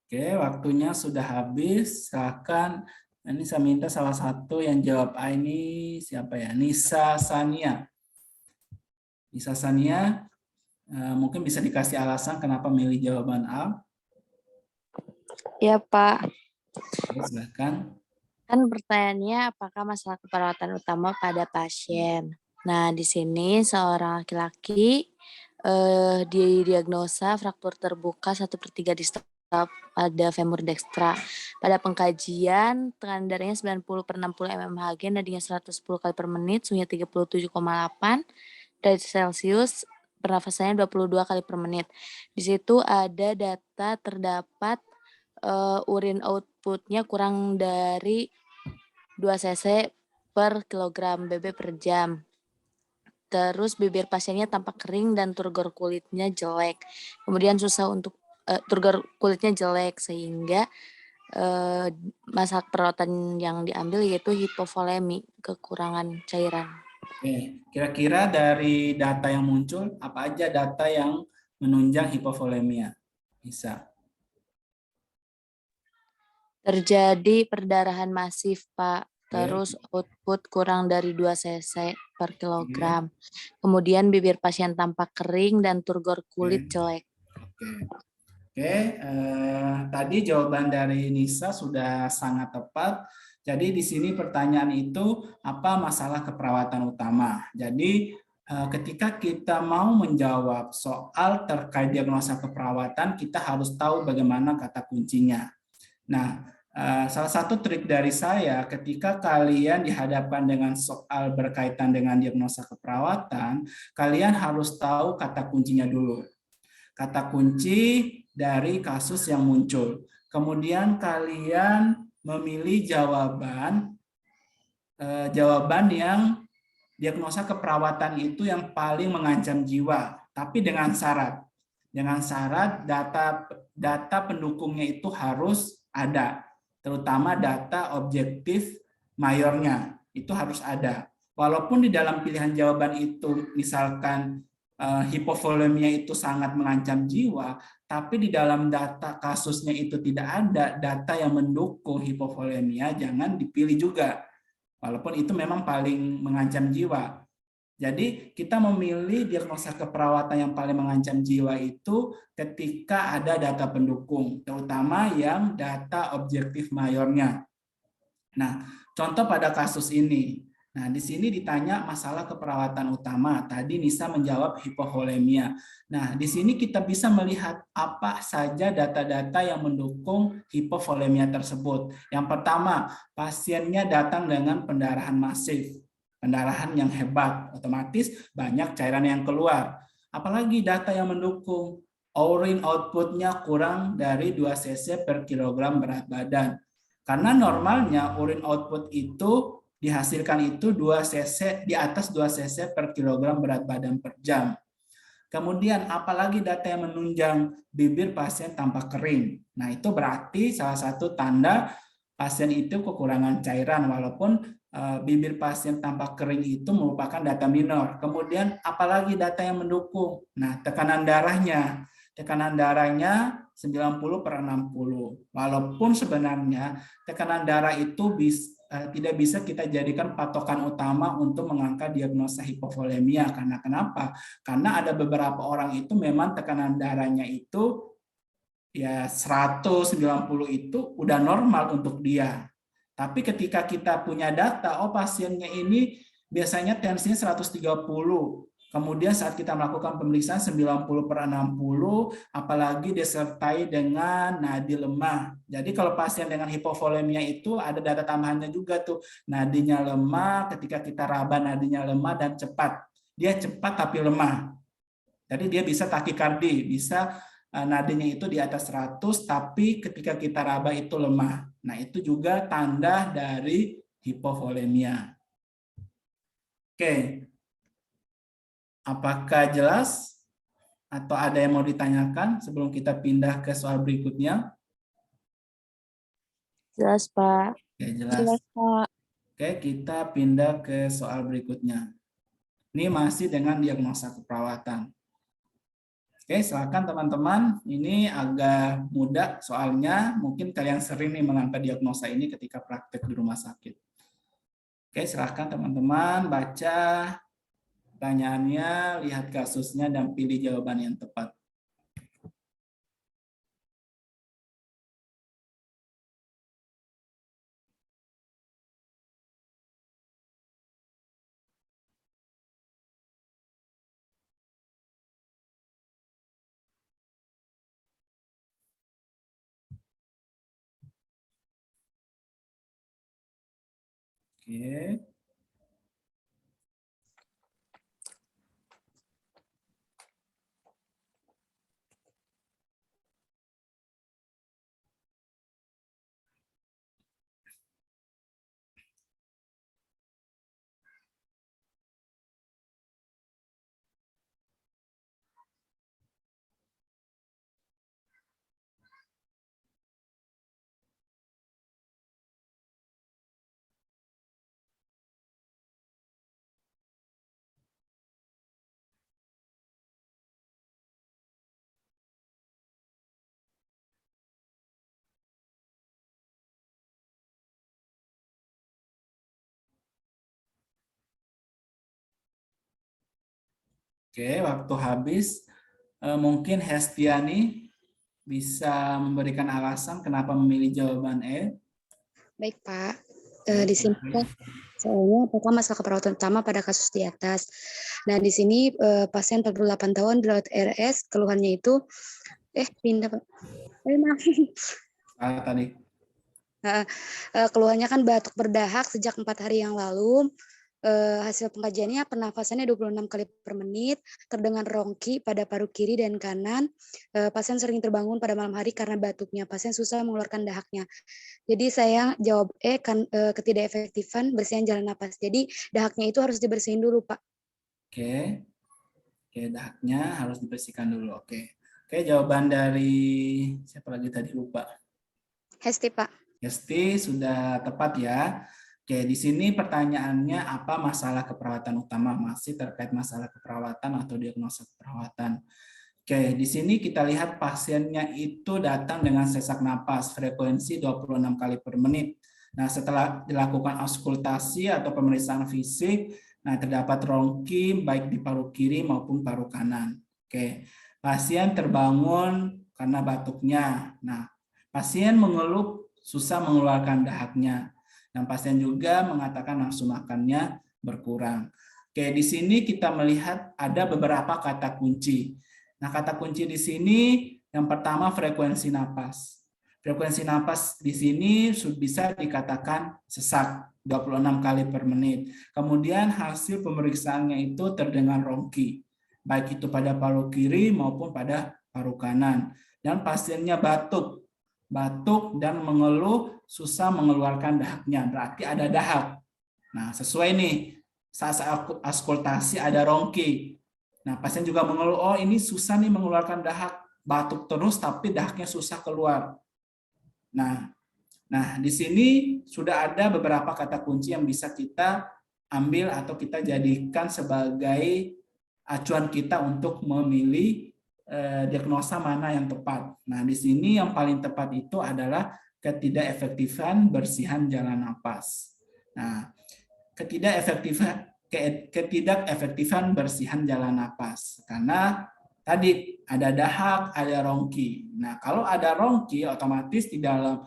Oke, waktunya sudah habis. Silakan. Ini saya minta salah satu yang jawab A ini siapa ya? Nisa Sania. Nisa Sania, mungkin bisa dikasih alasan kenapa milih jawaban A? Ya, Pak. Oke, silakan. Kan pertanyaannya apakah masalah keperawatan utama pada pasien. Nah, di sini seorang laki-laki didiagnosa fraktur terbuka 1/3 distal pada femur dextra. Pada pengkajian, tekanan darahnya 90/60 mmHg, nadinya 110 kali per menit, suhunya 37,8 derajat Celcius, pernafasannya 22 kali per menit. Di situ ada data terdapat urin outputnya kurang dari 2 cc per kilogram BB per jam. Terus bibir pasiennya tampak kering dan turgor kulitnya jelek. Kemudian susah untuk turgor kulitnya jelek sehingga masalah perawatan yang diambil yaitu hipovolemi, kekurangan cairan. Oke, kira-kira dari data yang muncul apa aja data yang menunjang hipovolemia? Bisa. Terjadi perdarahan masif, Pak. terus output kurang dari 2 cc per kilogram. Kemudian bibir pasien tampak kering dan turgor kulit jelek. Tadi jawaban dari Nisa sudah sangat tepat. Jadi di sini pertanyaan itu apa masalah keperawatan utama. Jadi ketika kita mau menjawab soal terkait diagnosa keperawatan, kita harus tahu bagaimana kata kuncinya. Nah, salah satu trik dari saya ketika kalian dihadapkan dengan soal berkaitan dengan diagnosa keperawatan, kalian harus tahu kata kuncinya dulu. Kata kunci dari kasus yang muncul. Kemudian kalian memilih jawaban yang diagnosa keperawatan itu yang paling mengancam jiwa, tapi dengan syarat. Dengan syarat data pendukungnya itu harus ada, terutama data objektif mayornya itu harus ada. Walaupun di dalam pilihan jawaban itu misalkan hipovolemia itu sangat mengancam jiwa, tapi di dalam data kasusnya itu tidak ada data yang mendukung hipovolemia, jangan dipilih juga. Walaupun itu memang paling mengancam jiwa. Jadi kita memilih diagnosa keperawatan yang paling mengancam jiwa itu ketika ada data pendukung, terutama yang data objektif mayornya. Nah, contoh pada kasus ini. Nah, di sini ditanya masalah keperawatan utama. Tadi Nisa menjawab hipovolemia. Nah, di sini kita bisa melihat apa saja data-data yang mendukung hipovolemia tersebut. Yang pertama, pasiennya datang dengan pendarahan masif, pendarahan yang hebat, otomatis banyak cairan yang keluar. Apalagi data yang mendukung urine outputnya kurang dari 2 cc per kilogram berat badan. Karena normalnya urine output itu dihasilkan itu 2 cc di atas 2 cc per kilogram berat badan per jam. Kemudian apalagi data yang menunjang bibir pasien tampak kering. Nah, itu berarti salah satu tanda pasien itu kekurangan cairan walaupun bibir pasien tampak kering itu merupakan data minor. Kemudian apalagi data yang mendukung. Nah, tekanan darahnya 90/60. Walaupun sebenarnya tekanan darah itu tidak bisa kita jadikan patokan utama untuk mengangkat diagnosa hipovolemia. Karena kenapa? Karena ada beberapa orang itu memang tekanan darahnya itu ya 190 itu udah normal untuk dia. Tapi ketika kita punya data, oh pasiennya ini biasanya tensinya 130. Kemudian saat kita melakukan pemeriksaan 90/60, apalagi disertai dengan nadi lemah. Jadi kalau pasien dengan hipovolemia itu ada data tambahannya juga tuh. Nadinya lemah, ketika kita raba nadinya lemah dan cepat. Dia cepat tapi lemah. Jadi dia bisa takikardi, bisa nadinya itu di atas 100, tapi ketika kita raba itu lemah. Nah, itu juga tanda dari hipovolemia. Oke. Apakah jelas? Atau ada yang mau ditanyakan sebelum kita pindah ke soal berikutnya? Jelas, Pak. Oke, jelas. Pak. Oke, kita pindah ke soal berikutnya. Ini masih dengan diagnosa keperawatan. Oke, silakan teman-teman. Ini agak mudah soalnya. Mungkin kalian sering nih mengangkat diagnosa ini ketika praktek di rumah sakit. Oke, silakan teman-teman baca pertanyaannya, lihat kasusnya, dan pilih jawaban yang tepat. Oke. Oke, waktu habis. Mungkin Hestiani bisa memberikan alasan kenapa memilih jawaban E. Baik, Pak. Di sini soalnya apakah masalah keperawatan utama pada kasus di atas. Nah, di sini pasien 48 tahun dirawat RS, keluhannya itu pindah, Pak. Maaf. Tadi. Keluhannya kan batuk berdahak sejak 4 hari yang lalu. Hasil pengkajiannya pernafasannya 26 kali per menit, terdengar rongki pada paru kiri dan kanan. Pasien sering terbangun pada malam hari karena batuknya. Pasien susah mengeluarkan dahaknya. Jadi saya jawab E, ketidakefektifan bersihan jalan napas. Jadi dahaknya itu harus dibersihin dulu, Pak. Oke, dahaknya harus dibersihkan dulu. Oke, jawaban dari siapa lagi tadi lupa? Hesti, Pak. Hesti sudah tepat ya. Oke, di sini pertanyaannya apa masalah keperawatan utama? Masih terkait masalah keperawatan atau diagnosa keperawatan. Oke, di sini kita lihat pasiennya itu datang dengan sesak napas, frekuensi 26 kali per menit. Nah, setelah dilakukan auskultasi atau pemeriksaan fisik, nah terdapat rongki baik di paru kiri maupun paru kanan. Oke, pasien terbangun karena batuknya. Nah, pasien mengeluh susah mengeluarkan dahaknya. Dan pasien juga mengatakan nafsu makannya berkurang. Oke, di sini kita melihat ada beberapa kata kunci. Nah, kata kunci di sini yang pertama frekuensi napas. Frekuensi napas di sini bisa dikatakan sesak 26 kali per menit. Kemudian hasil pemeriksaannya itu terdengar rongki, baik itu pada paru kiri maupun pada paru kanan. Dan pasiennya batuk dan mengeluh susah mengeluarkan dahaknya, berarti ada dahak. Nah, sesuai nih, saat auskultasi ada rongki. Nah, pasien juga mengeluh, oh ini susah nih mengeluarkan dahak, batuk terus tapi dahaknya susah keluar. Nah, di sini sudah ada beberapa kata kunci yang bisa kita ambil atau kita jadikan sebagai acuan kita untuk memilih diagnosa mana yang tepat. Nah, di sini yang paling tepat itu adalah ketidakefektifan bersihan jalan napas. Nah, ketidakefektifan bersihan jalan napas karena tadi ada dahak, ada rongki. Nah, kalau ada rongki otomatis di dalam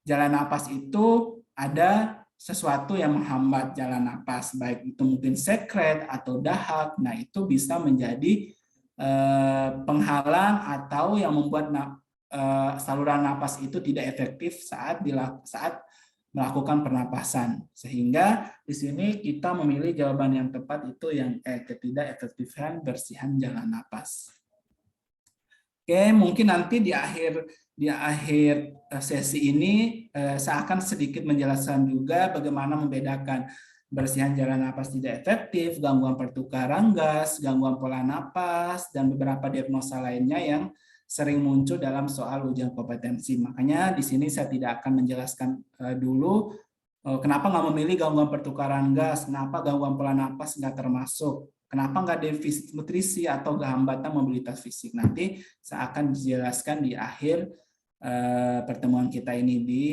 jalan napas itu ada sesuatu yang menghambat jalan napas, baik itu mungkin sekret atau dahak. Nah, itu bisa menjadi penghalang atau yang membuat saluran napas itu tidak efektif saat melakukan pernapasan. Sehingga di sini kita memilih jawaban yang tepat itu yang ketidakefektifan bersihan jalan napas. Oke, mungkin nanti di akhir sesi ini saya akan sedikit menjelaskan juga bagaimana membedakan bersihan jalan napas tidak efektif, gangguan pertukaran gas, gangguan pola napas, dan beberapa diagnosa lainnya yang sering muncul dalam soal ujian kompetensi. Makanya di sini saya tidak akan menjelaskan dulu kenapa nggak memilih gangguan pertukaran gas, kenapa gangguan pola napas nggak termasuk, kenapa nggak defisit nutrisi atau hambatan mobilitas fisik. Nanti saya akan dijelaskan di akhir pertemuan kita ini di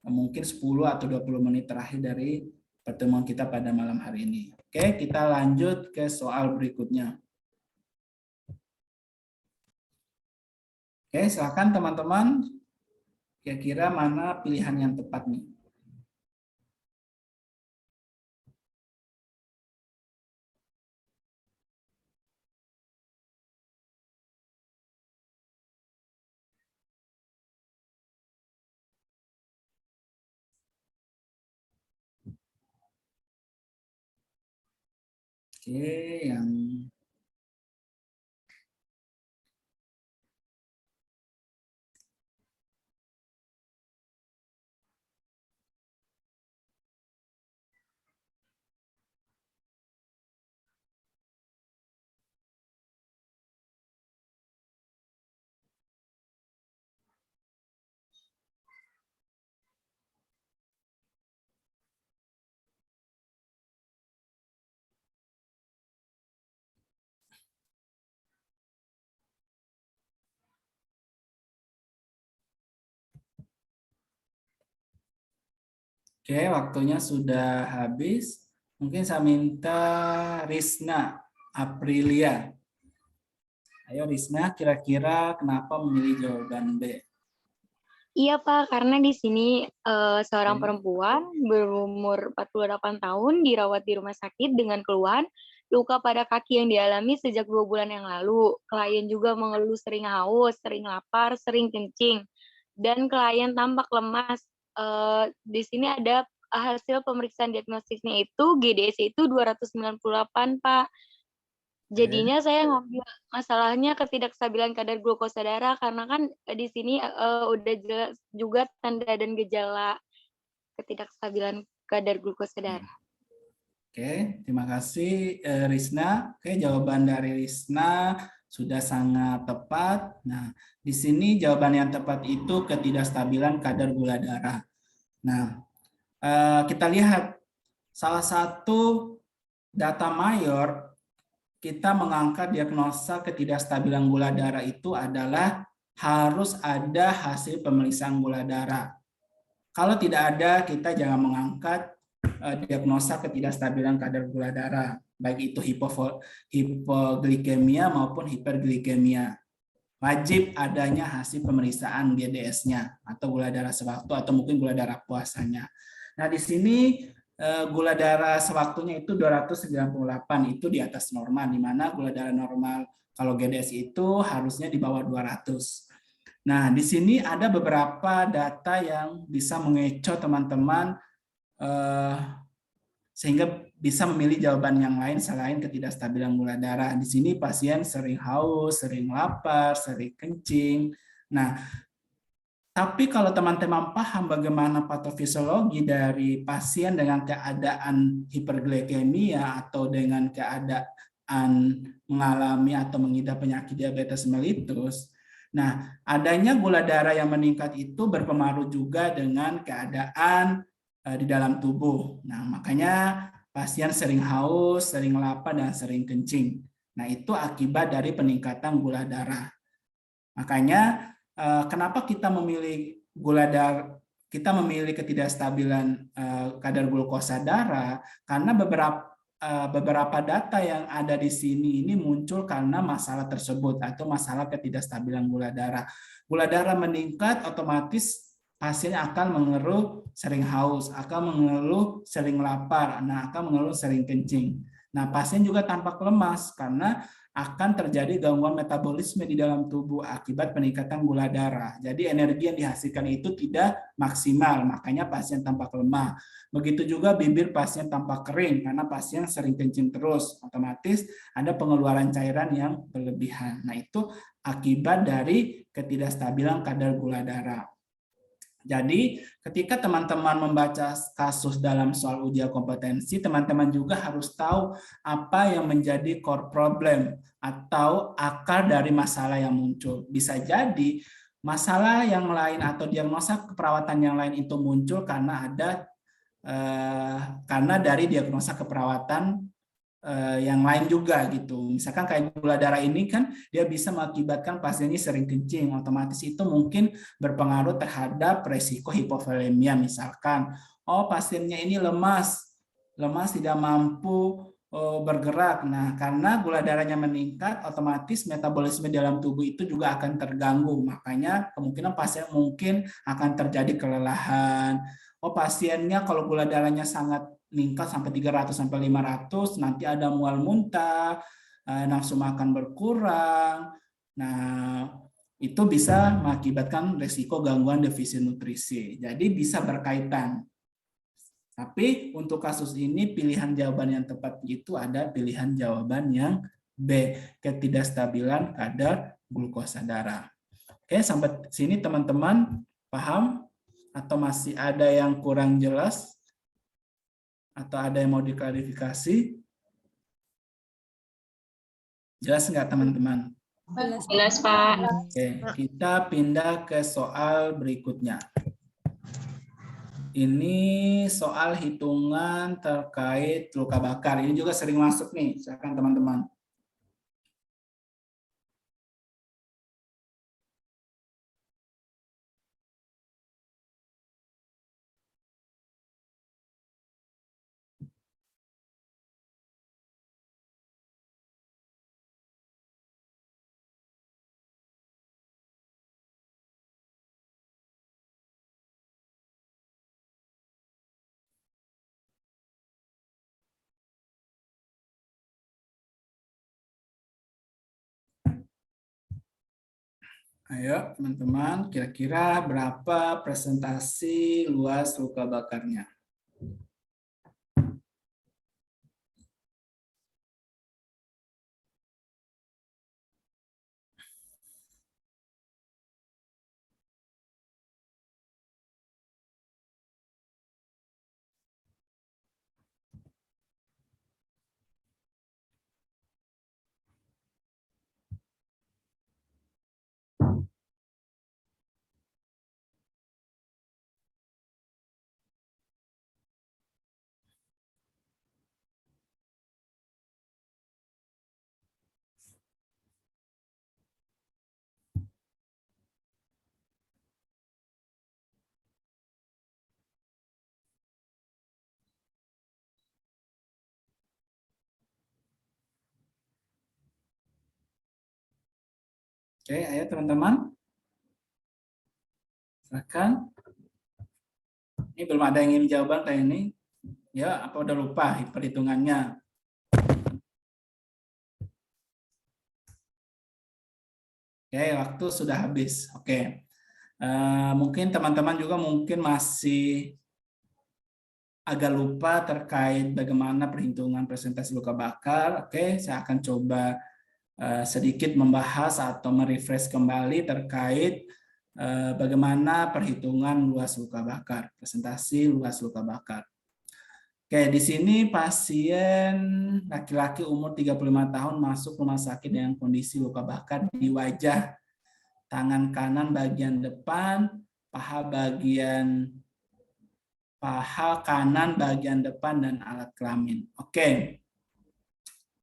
mungkin 10 atau 20 menit terakhir dari pertemuan kita pada malam hari ini. Oke, kita lanjut ke soal berikutnya. Oke, silakan teman-teman. Kira-kira mana pilihan yang tepat nih? Oke, yang Oke, waktunya sudah habis. Mungkin saya minta Risna Aprilia. Ayo Risna, kira-kira kenapa memilih jawaban B? Iya Pak, karena di sini seorang perempuan berumur 48 tahun dirawat di rumah sakit dengan keluhan luka pada kaki yang dialami sejak 2 bulan yang lalu. Klien juga mengeluh sering haus, sering lapar, sering kencing, dan klien tampak lemas. Di sini ada hasil pemeriksaan diagnostisnya itu GDS itu 298 Pak. Jadinya saya ngambil masalahnya ketidakstabilan kadar glukosa darah karena kan di sini udah jelas juga tanda dan gejala ketidakstabilan kadar glukosa darah. Oke, terima kasih Risna. Oke, jawaban dari Risna sudah sangat tepat. Nah, di sini jawaban yang tepat itu ketidakstabilan kadar gula darah. Nah, kita lihat salah satu data mayor kita mengangkat diagnosa ketidakstabilan gula darah itu adalah harus ada hasil pemeriksaan gula darah. Kalau tidak ada, kita jangan mengangkat diagnosa ketidakstabilan kadar gula darah, baik itu hipoglikemia maupun hiperglikemia. Wajib adanya hasil pemeriksaan GDS-nya atau gula darah sewaktu atau mungkin gula darah puasanya. Nah, di sini gula darah sewaktunya itu 298, itu di atas normal, di mana gula darah normal kalau GDS itu harusnya di bawah 200. Nah, di sini ada beberapa data yang bisa mengecoh teman-teman sehingga bisa memilih jawaban yang lain selain ketidakstabilan gula darah. Di sini pasien sering haus, sering lapar, sering kencing. Nah, tapi kalau teman-teman paham bagaimana patofisiologi dari pasien dengan keadaan hiperglikemia atau dengan keadaan mengalami atau mengidap penyakit diabetes mellitus, nah, adanya gula darah yang meningkat itu berpengaruh juga dengan keadaan di dalam tubuh. Nah, makanya pasien sering haus, sering lapar, dan sering kencing. Nah, itu akibat dari peningkatan gula darah. Makanya kenapa kita memilih gula darah, kita memilih ketidakstabilan kadar glukosa darah, karena beberapa data yang ada di sini ini muncul karena masalah tersebut atau masalah ketidakstabilan gula darah. Gula darah meningkat, otomatis pasien akan mengeluh sering haus, akan mengeluh sering lapar, akan mengeluh sering kencing. Nah, pasien juga tampak lemas karena akan terjadi gangguan metabolisme di dalam tubuh akibat peningkatan gula darah. Jadi energi yang dihasilkan itu tidak maksimal, makanya pasien tampak lemah. Begitu juga bibir pasien tampak kering karena pasien sering kencing terus, otomatis ada pengeluaran cairan yang berlebihan. Nah, itu akibat dari ketidakstabilan kadar gula darah. Jadi ketika teman-teman membaca kasus dalam soal ujian kompetensi, teman-teman juga harus tahu apa yang menjadi core problem atau akar dari masalah yang muncul. Bisa jadi masalah yang lain atau diagnosa keperawatan yang lain itu muncul karena dari diagnosa keperawatan yang lain juga gitu. Misalkan kayak gula darah ini kan dia bisa mengakibatkan pasiennya sering kencing, otomatis itu mungkin berpengaruh terhadap resiko hipovolemia. Misalkan, oh pasiennya ini lemas tidak mampu bergerak. Nah, karena gula darahnya meningkat, otomatis metabolisme dalam tubuh itu juga akan terganggu. Makanya kemungkinan pasien mungkin akan terjadi kelelahan. Oh pasiennya kalau gula darahnya sangat meningkat sampai 300 sampai 500, nanti ada mual muntah, nafsu makan berkurang. Nah, itu bisa mengakibatkan resiko gangguan defisi nutrisi. Jadi bisa berkaitan. Tapi untuk kasus ini pilihan jawaban yang tepat itu ada pilihan jawaban yang B, ketidakstabilan kadar glukosa darah. Oke, sampai sini teman-teman paham atau masih ada yang kurang jelas? Atau ada yang mau diklarifikasi? Jelas nggak teman-teman? Jelas, Pak. Oke, kita pindah ke soal berikutnya. Ini soal hitungan terkait luka bakar. Ini juga sering masuk nih, silakan teman-teman. Ayo teman-teman, kira-kira berapa presentasi luas luka bakarnya? Oke, ayo teman-teman. Silakan. Ini belum ada yang ingin jawaban kayak ini. Ya, apa udah lupa perhitungannya? Oke, waktu sudah habis. Oke. Mungkin teman-teman juga mungkin masih agak lupa terkait bagaimana perhitungan presentasi luka bakar. Oke, saya akan coba sedikit membahas atau merefresh kembali terkait bagaimana perhitungan luas luka bakar, presentasi luas luka bakar. Oke, di sini pasien laki-laki umur 35 tahun masuk rumah sakit dengan kondisi luka bakar di wajah, tangan kanan bagian depan, paha kanan bagian depan, dan alat kelamin. Oke.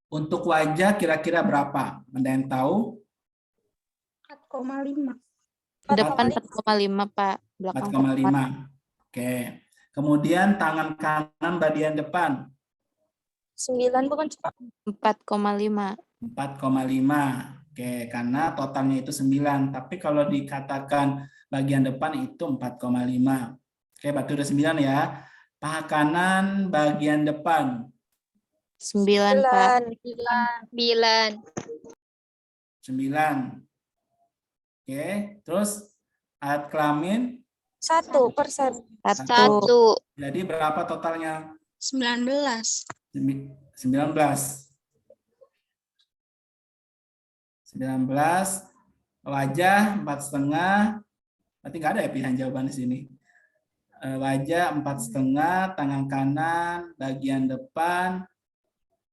Untuk wajah kira-kira berapa? Ada yang tahu? 4,5. Depan 4,5, Pak. Belakang 4,5. Oke. Kemudian tangan kanan bagian depan? 9 bukan, Pak? 4,5. 4,5. Oke, karena totalnya itu 9. Tapi kalau dikatakan bagian depan itu 4,5. Oke, berarti udah 9 ya. Paha kanan bagian depan? 9, Pak. 9. 9. Oke, terus alat kelamin? 1%. 1. Jadi berapa totalnya? 19. 19. Wajah 4,5. Berarti nggak ada ya pilihan jawaban di sini. Wajah 4,5, tangan kanan bagian depan,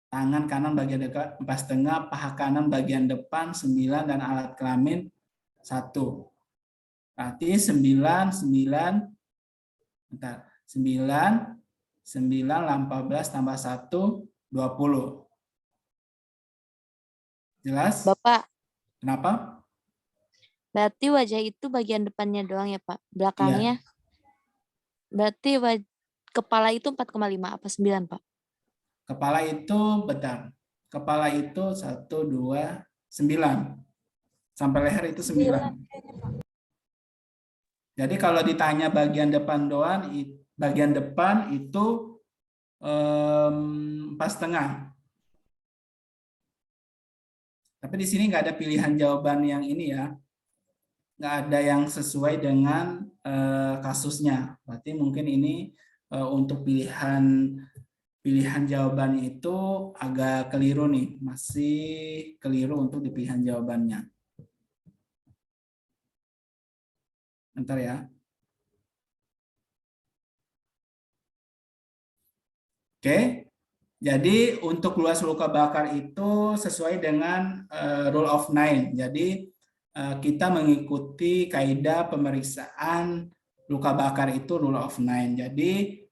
tangan kanan bagian depan 4,5, paha kanan bagian depan 9, dan alat kelamin 1. Berarti 9, 14 tambah 1, 20. Jelas? Bapak, Kenapa? berarti wajah itu bagian depannya doang ya, Pak? Belakangnya? Iya. Berarti kepala itu 4,5 apa 9, Pak? Kepala itu, bentar. Kepala itu 1, 2, 9. Sampai leher itu 9. Jadi kalau ditanya bagian depan doang, bagian depan itu 4,5. Tapi di sini nggak ada pilihan jawaban yang ini ya. Nggak ada yang sesuai dengan kasusnya. Berarti mungkin ini untuk pilihan jawabannya itu agak keliru nih. Masih keliru untuk di pilihan jawabannya. Bentar ya. Oke. Jadi untuk luas luka bakar itu sesuai dengan rule of 9. Jadi kita mengikuti kaidah pemeriksaan luka bakar itu rule of 9. Jadi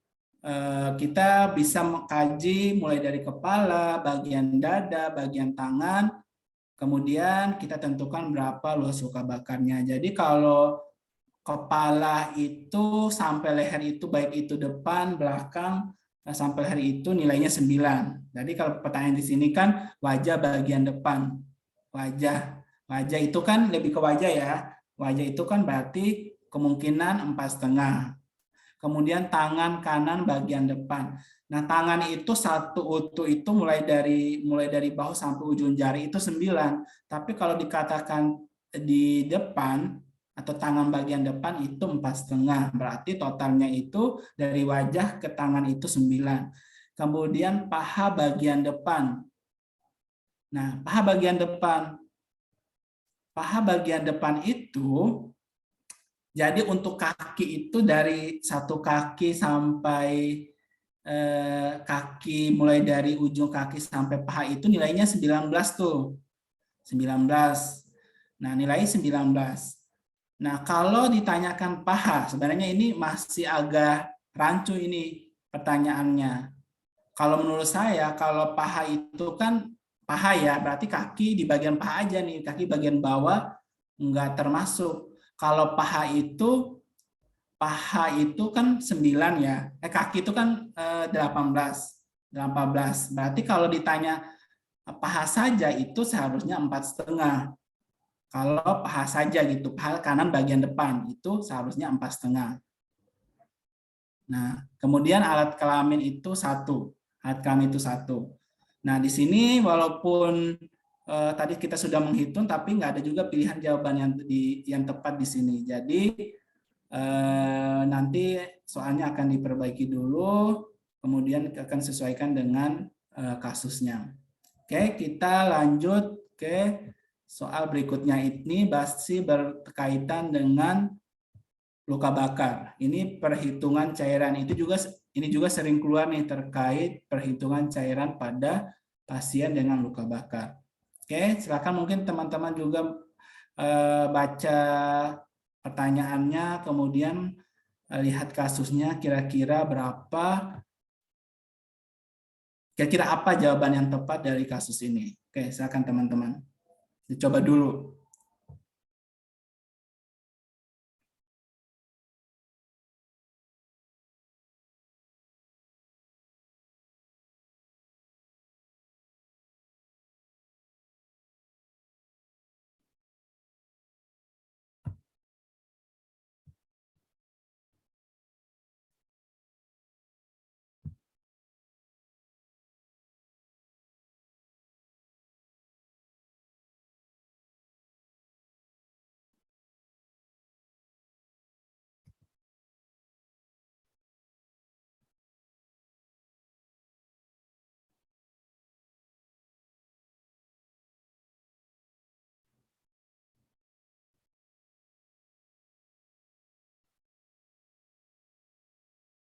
kita bisa mengkaji mulai dari kepala, bagian dada, bagian tangan, kemudian kita tentukan berapa luas luka bakarnya. Jadi kalau kepala itu sampai leher itu baik itu depan, belakang, sampai leher itu nilainya 9. Jadi kalau pertanyaan di sini kan wajah bagian depan. Wajah itu kan lebih ke wajah ya. Wajah itu kan berarti kemungkinan 4,5. Kemudian tangan kanan bagian depan. Nah, tangan itu satu utuh itu mulai dari bahu sampai ujung jari itu 9. Tapi kalau dikatakan di depan atau tangan bagian depan itu 4,5. Berarti totalnya itu dari wajah ke tangan itu 9. Kemudian paha bagian depan. Nah, paha bagian depan. Paha bagian depan itu, jadi untuk kaki itu dari satu kaki sampai kaki, mulai dari ujung kaki sampai paha itu nilainya 19 tuh. 19. Nah, nilai 19. Nah, kalau ditanyakan paha, sebenarnya ini masih agak rancu ini pertanyaannya. Kalau menurut saya, kalau paha itu kan paha ya, berarti kaki di bagian paha aja nih, kaki bagian bawah enggak termasuk. Kalau paha itu kan 9 ya, kaki itu kan 18. Berarti kalau ditanya paha saja itu seharusnya 4,5. Kalau paha saja gitu, paha kanan bagian depan itu seharusnya 4,5. Nah, kemudian alat kelamin itu 1. Alat kelamin itu 1. Nah, di sini walaupun tadi kita sudah menghitung, tapi nggak ada juga pilihan jawaban yang tepat di sini. Jadi nanti soalnya akan diperbaiki dulu, kemudian akan sesuaikan dengan kasusnya. Oke, kita lanjut ke soal berikutnya. Ini masih berkaitan dengan luka bakar. Ini perhitungan cairan, ini juga sering keluar nih terkait perhitungan cairan pada pasien dengan luka bakar. Oke, silakan mungkin teman-teman juga baca pertanyaannya, kemudian lihat kasusnya kira-kira apa jawaban yang tepat dari kasus ini. Oke, silakan teman-teman. Dicoba dulu.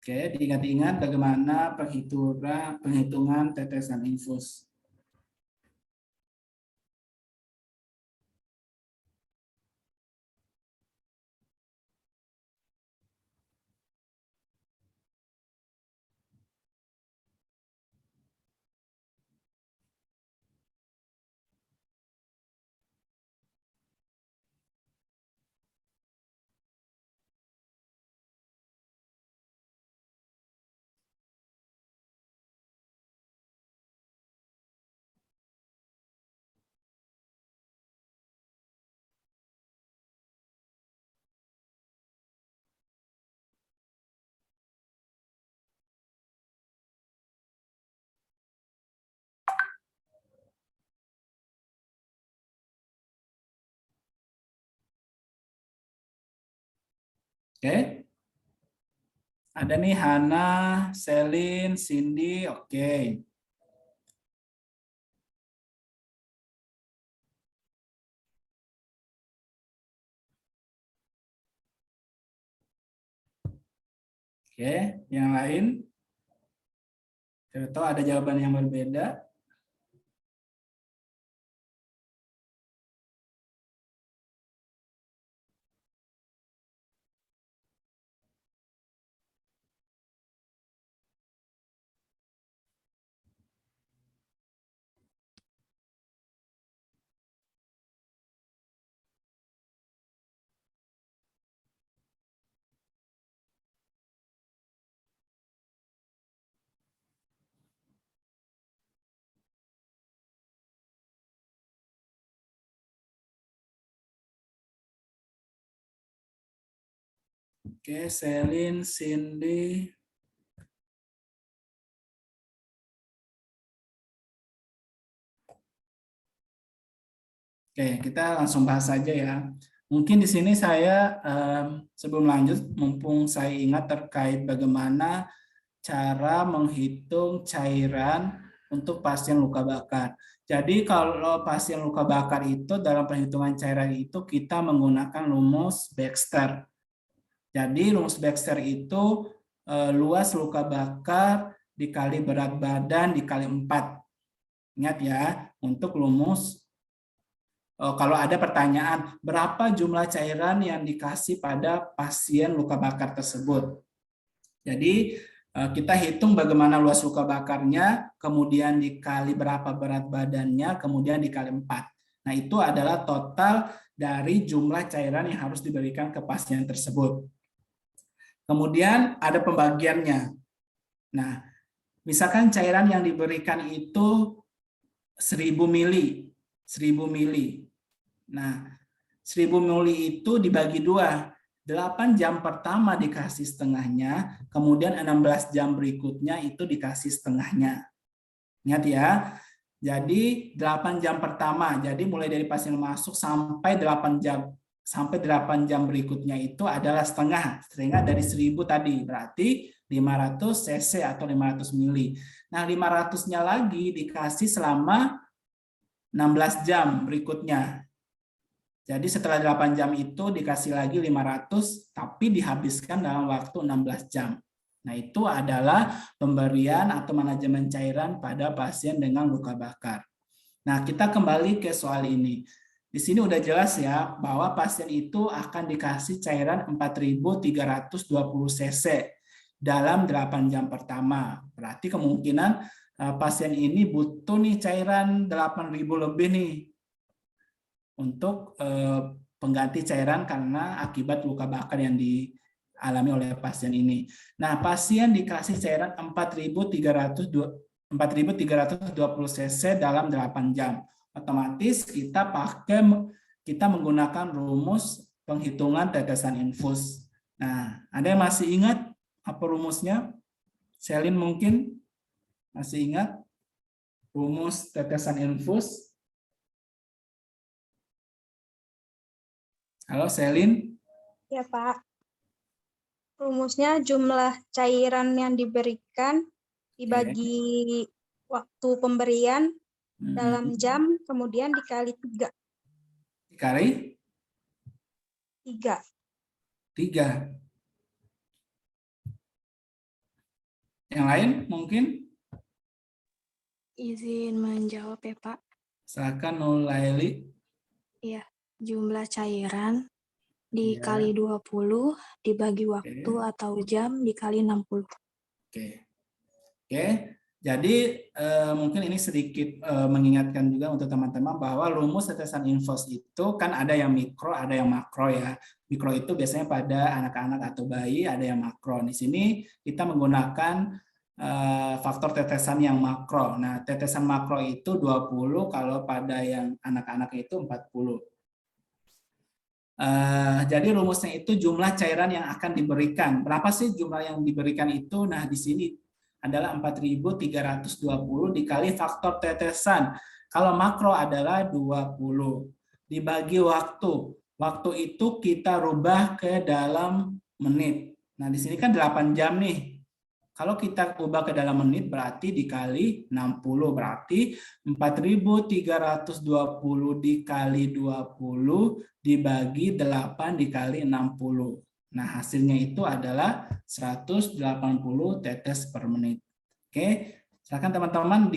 Oke, diingat-ingat bagaimana penghitungan tetesan infus. Oke. Ada nih Hana, Selin, Cindy, oke. Oke, yang lain? Atau ada jawaban yang berbeda? Oke, Selin, Cindy. Oke, kita langsung bahas saja ya. Mungkin di sini saya sebelum lanjut, mumpung saya ingat terkait bagaimana cara menghitung cairan untuk pasien luka bakar. Jadi kalau pasien luka bakar itu dalam perhitungan cairan itu kita menggunakan rumus Baxter. Jadi rumus Baxter itu luas luka bakar dikali berat badan dikali 4. Ingat ya, untuk rumus kalau ada pertanyaan berapa jumlah cairan yang dikasih pada pasien luka bakar tersebut. Jadi kita hitung bagaimana luas luka bakarnya, kemudian dikali berapa berat badannya, kemudian dikali 4. Nah, itu adalah total dari jumlah cairan yang harus diberikan ke pasien tersebut. Kemudian ada pembagiannya. Nah, misalkan cairan yang diberikan itu 1000 mili. 1000 mili. Nah, 1000 mili itu dibagi 2. 8 jam pertama dikasih setengahnya, kemudian 16 jam berikutnya itu dikasih setengahnya. Ingat ya. Jadi 8 jam pertama, jadi mulai dari pasien masuk sampai 8 jam berikutnya itu adalah setengah dari 1000 tadi, berarti 500 cc atau 500 mili. Nah, 500-nya lagi dikasih selama 16 jam berikutnya. Jadi setelah 8 jam itu dikasih lagi 500, tapi dihabiskan dalam waktu 16 jam. Nah, itu adalah pemberian atau manajemen cairan pada pasien dengan luka bakar. Nah, kita kembali ke soal ini. Di sini udah jelas ya, bahwa pasien itu akan dikasih cairan 4.320 cc dalam 8 jam pertama. Berarti kemungkinan pasien ini butuh nih cairan 8.000 lebih nih untuk pengganti cairan karena akibat luka bakar yang dialami oleh pasien ini. Nah, pasien dikasih cairan 4.320 cc dalam 8 jam. Otomatis kita menggunakan rumus penghitungan tetesan infus. Nah, ada yang masih ingat apa rumusnya? Selin mungkin masih ingat rumus tetesan infus? Halo, Selin. Ya, Pak. Rumusnya jumlah cairan yang diberikan dibagi waktu pemberian dalam jam, kemudian dikali 3. Dikali? 3. 3. Yang lain mungkin? Izin menjawab ya, Pak. Silakan Nur Laili. Iya. Jumlah cairan dikali 20 dibagi waktu atau jam dikali 60. Oke. Jadi mungkin ini sedikit mengingatkan juga untuk teman-teman bahwa rumus tetesan infus itu kan ada yang mikro, ada yang makro ya. Mikro itu biasanya pada anak-anak atau bayi, ada yang makro. Di sini kita menggunakan faktor tetesan yang makro. Nah, tetesan makro itu 20, kalau pada yang anak-anak itu 40. Jadi rumusnya itu jumlah cairan yang akan diberikan. Berapa sih jumlah yang diberikan itu? Nah, di sini adalah 4.320 dikali faktor tetesan. Kalau makro adalah 20. Dibagi waktu. Waktu itu kita rubah ke dalam menit. Nah, di sini kan 8 jam nih. Kalau kita ubah ke dalam menit berarti dikali 60, berarti 4.320 dikali 20 dibagi 8 dikali 60. Nah, hasilnya itu adalah 180 tetes per menit. Oke, silakan teman-teman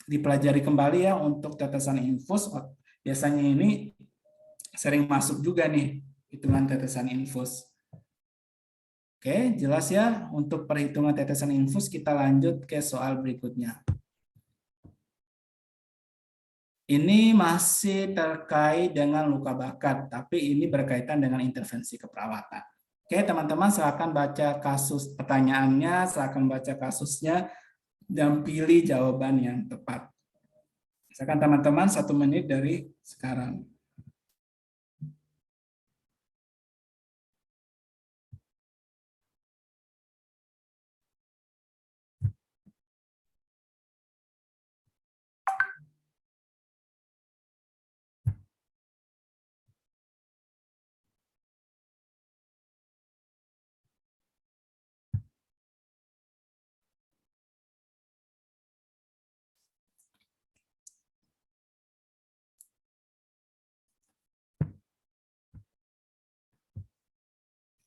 dipelajari kembali ya untuk tetesan infus. Biasanya ini sering masuk juga nih hitungan tetesan infus. Oke, jelas ya untuk perhitungan tetesan infus. Kita lanjut ke soal berikutnya. Ini masih terkait dengan luka bakar, tapi ini berkaitan dengan intervensi keperawatan. Oke, teman-teman silakan baca kasus pertanyaannya, silakan baca kasusnya, dan pilih jawaban yang tepat. Silakan teman-teman 1 menit dari sekarang.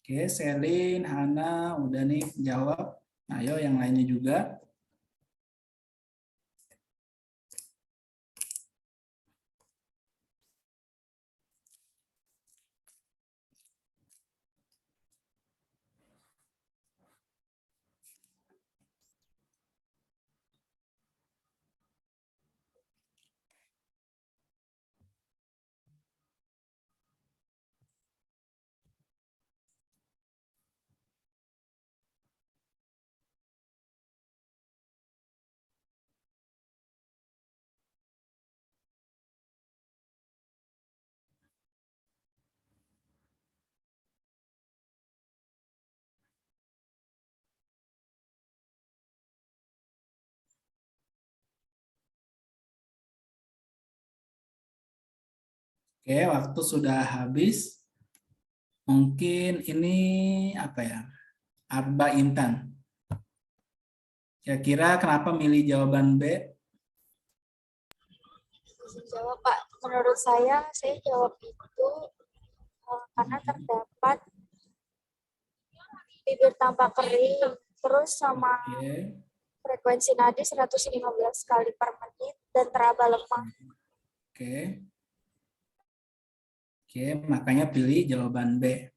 Oke, Selin, Hana, udah nih jawab. Ayo yang lainnya juga. Oke, waktu sudah habis. Mungkin ini apa ya? Arba Intan. Kira-kira kenapa milih jawaban B? Jawab Pak, menurut saya jawab itu karena terdapat bibir tampak kering, terus sama frekuensi nadi 115 kali per menit dan teraba lemah. Oke. Oke, makanya pilih jawaban B.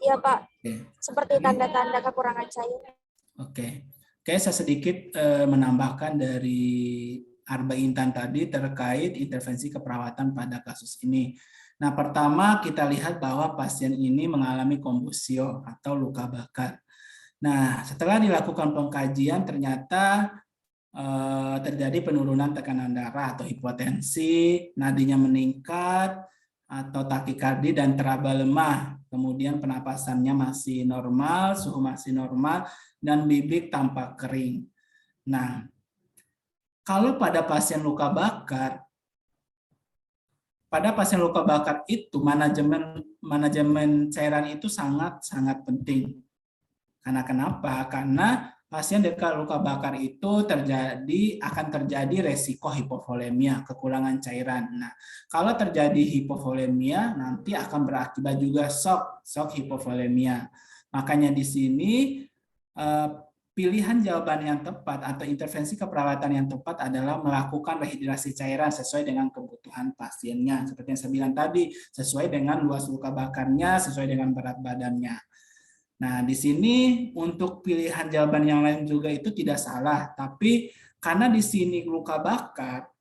Iya Pak, Oke. seperti tanda-tanda kekurangan cairan. Oke, saya sedikit menambahkan dari Arba Intan tadi terkait intervensi keperawatan pada kasus ini. Nah, pertama kita lihat bahwa pasien ini mengalami kombusio atau luka bakar. Nah, setelah dilakukan pengkajian ternyata terjadi penurunan tekanan darah atau hipotensi, nadinya meningkat, atau takikardi dan teraba lemah. Kemudian penapasannya masih normal, suhu masih normal, dan bibik tampak kering. Nah, kalau pada pasien luka bakar itu manajemen cairan itu sangat penting. Karena kenapa? Karena pasien dengan luka bakar itu akan terjadi resiko hipovolemia, kekurangan cairan. Nah, kalau terjadi hipovolemia nanti akan berakibat juga shock hipovolemia. Makanya di sini pilihan jawaban yang tepat atau intervensi keperawatan yang tepat adalah melakukan rehidrasi cairan sesuai dengan kebutuhan pasiennya. Seperti yang saya bilang tadi, sesuai dengan luas luka bakarnya, sesuai dengan berat badannya. Nah, di sini untuk pilihan jawaban yang lain juga itu tidak salah, tapi karena di sini luka bakar,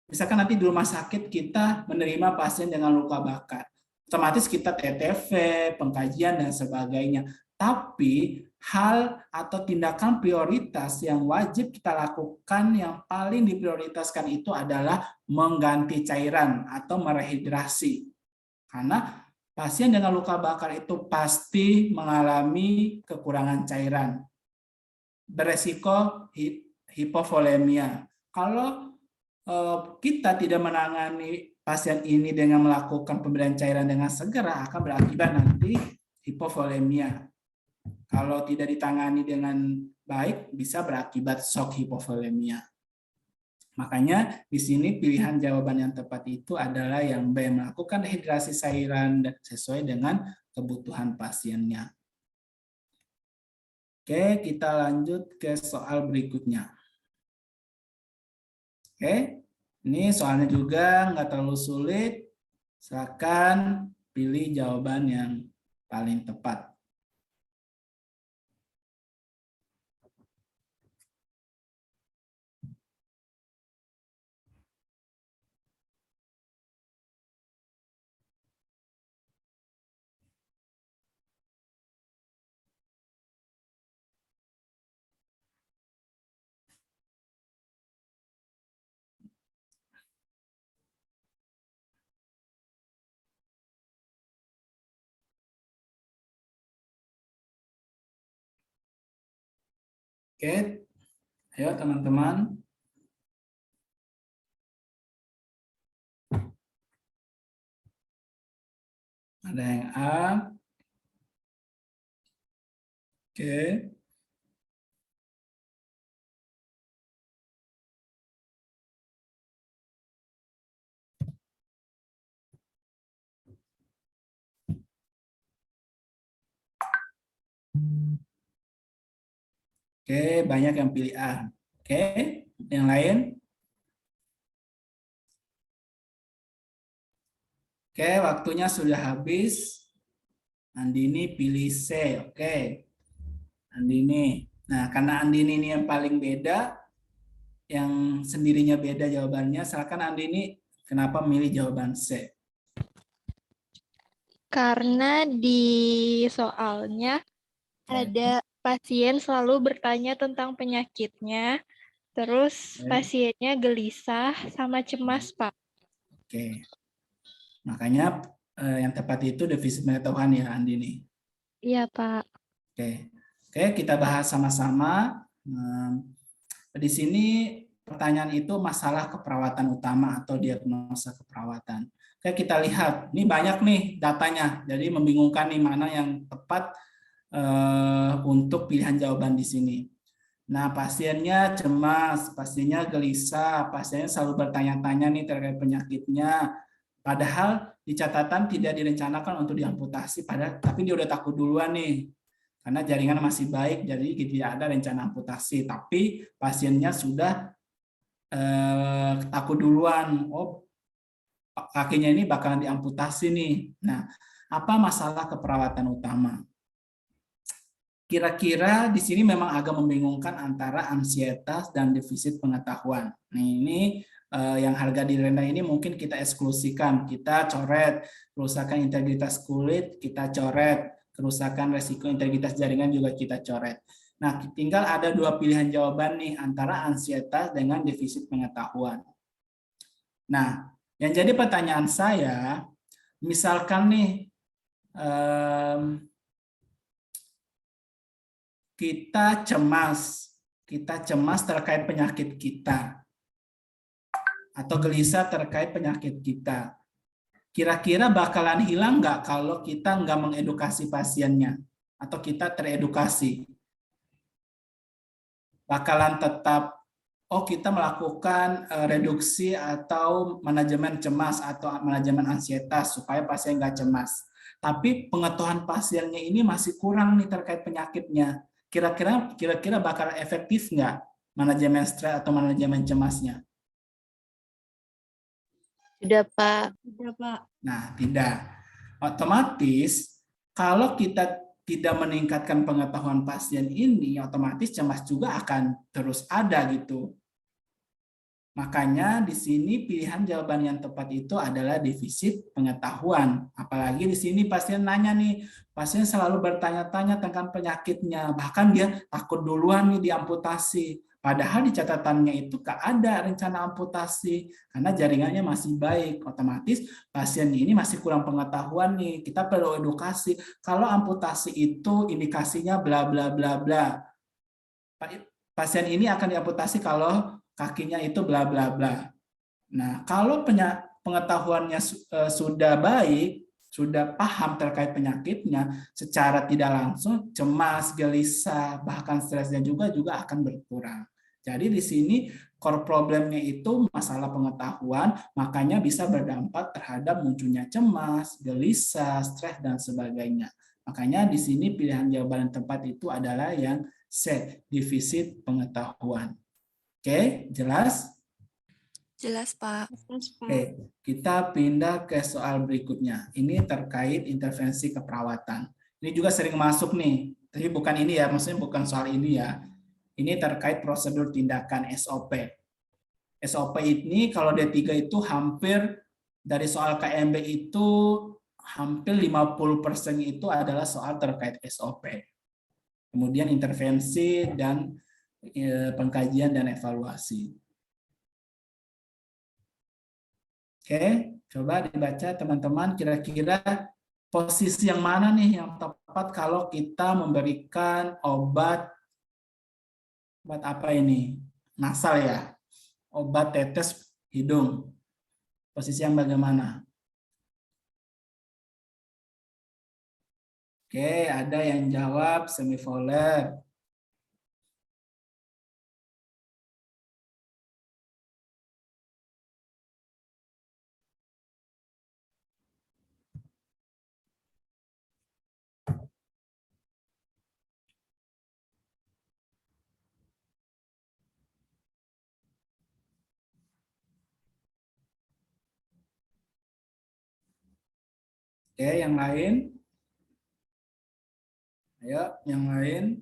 misalkan nanti di rumah sakit kita menerima pasien dengan luka bakar, otomatis kita TTV, pengkajian, dan sebagainya. Tapi hal atau tindakan prioritas yang wajib kita lakukan yang paling diprioritaskan itu adalah mengganti cairan atau merehidrasi. Karena pasien dengan luka bakar itu pasti mengalami kekurangan cairan, beresiko hipovolemia. Kalau kita tidak menangani pasien ini dengan melakukan pemberian cairan dengan segera, akan berakibat nanti hipovolemia. Kalau tidak ditangani dengan baik, bisa berakibat shock hipovolemia. Makanya di sini pilihan jawaban yang tepat itu adalah yang B, melakukan rehidrasi cairan sesuai dengan kebutuhan pasiennya. Oke, kita lanjut ke soal berikutnya. Oke, ini soalnya juga nggak terlalu sulit. Silakan pilih jawaban yang paling tepat. Oke, ayo teman-teman. Ada yang A. Oke. Oke, banyak yang pilih A. Oke, yang lain? Oke, waktunya sudah habis. Andini pilih C. Oke, Andini. Nah, karena Andini ini yang paling beda, yang sendirinya beda jawabannya, silakan Andini, kenapa milih jawaban C? Karena di soalnya ada pasien selalu bertanya tentang penyakitnya, terus pasiennya gelisah sama cemas, Pak. Oke, makanya yang tepat itu defisit pengetahuan ya, Andini. Iya, Pak. Oke, kita bahas sama-sama. Di sini pertanyaan itu masalah keperawatan utama atau diagnosa keperawatan. Oke, kita lihat. Ini banyak nih datanya, jadi membingungkan nih mana yang tepat untuk pilihan jawaban di sini. Nah, pasiennya cemas, pasiennya gelisah, pasiennya selalu bertanya-tanya nih terkait penyakitnya. Padahal di catatan tidak direncanakan untuk diamputasi, tapi dia udah takut duluan nih. Karena jaringan masih baik, jadi tidak ada rencana amputasi. Tapi pasiennya sudah takut duluan. Oh, kakinya ini bakalan diamputasi nih. Nah, apa masalah keperawatan utama? Kira-kira di sini memang agak membingungkan antara ansietas dan defisit pengetahuan. Nah, ini yang harga diri rendah ini mungkin kita eksklusikan, kita coret kerusakan integritas kulit, kita coret kerusakan resiko integritas jaringan juga kita coret. Nah, tinggal ada dua pilihan jawaban nih antara ansietas dengan defisit pengetahuan. Nah, yang jadi pertanyaan saya, misalkan nih kita cemas terkait penyakit kita atau gelisah terkait penyakit kita. Kira-kira bakalan hilang nggak kalau kita nggak mengedukasi pasiennya atau kita teredukasi? Bakalan tetap, oh kita melakukan reduksi atau manajemen cemas atau manajemen ansietas supaya pasien nggak cemas. Tapi pengetahuan pasiennya ini masih kurang nih terkait penyakitnya. Kira-kira bakal efektif nggak manajemen stres atau manajemen cemasnya? Sudah, Pak. Sudah, Pak. Nah, tidak. Otomatis, kalau kita tidak meningkatkan pengetahuan pasien ini, otomatis cemas juga akan terus ada gitu. Makanya di sini pilihan jawaban yang tepat itu adalah defisit pengetahuan. Apalagi di sini pasien nanya nih, pasien selalu bertanya-tanya tentang penyakitnya, bahkan dia takut duluan nih diamputasi. Padahal di catatannya itu gak ada rencana amputasi karena jaringannya masih baik. Otomatis pasien ini masih kurang pengetahuan nih. Kita perlu edukasi. Kalau amputasi itu indikasinya bla bla bla bla. Pasien ini akan diamputasi kalau kakinya itu bla bla bla. Nah, kalau pengetahuannya sudah baik, sudah paham terkait penyakitnya, secara tidak langsung cemas, gelisah, bahkan stresnya juga akan berkurang. Jadi di sini core problemnya itu masalah pengetahuan, makanya bisa berdampak terhadap munculnya cemas, gelisah, stres dan sebagainya. Makanya di sini pilihan jawaban yang tepat itu adalah yang C, defisit pengetahuan. Oke, jelas? Jelas, Pak. Oke, kita pindah ke soal berikutnya. Ini terkait intervensi keperawatan. Ini juga sering masuk nih, tapi bukan ini ya, maksudnya bukan soal ini ya. Ini terkait prosedur tindakan SOP. SOP ini kalau D3 itu hampir dari soal KMB itu hampir 50% itu adalah soal terkait SOP. Kemudian intervensi dan pengkajian dan evaluasi. Oke, coba dibaca teman-teman, kira-kira posisi yang mana nih yang tepat kalau kita memberikan obat apa ini? Nasal ya, obat tetes hidung. Posisi yang bagaimana? Oke, ada yang jawab semivoler. Oke, yang lain? Ayo, yang lain.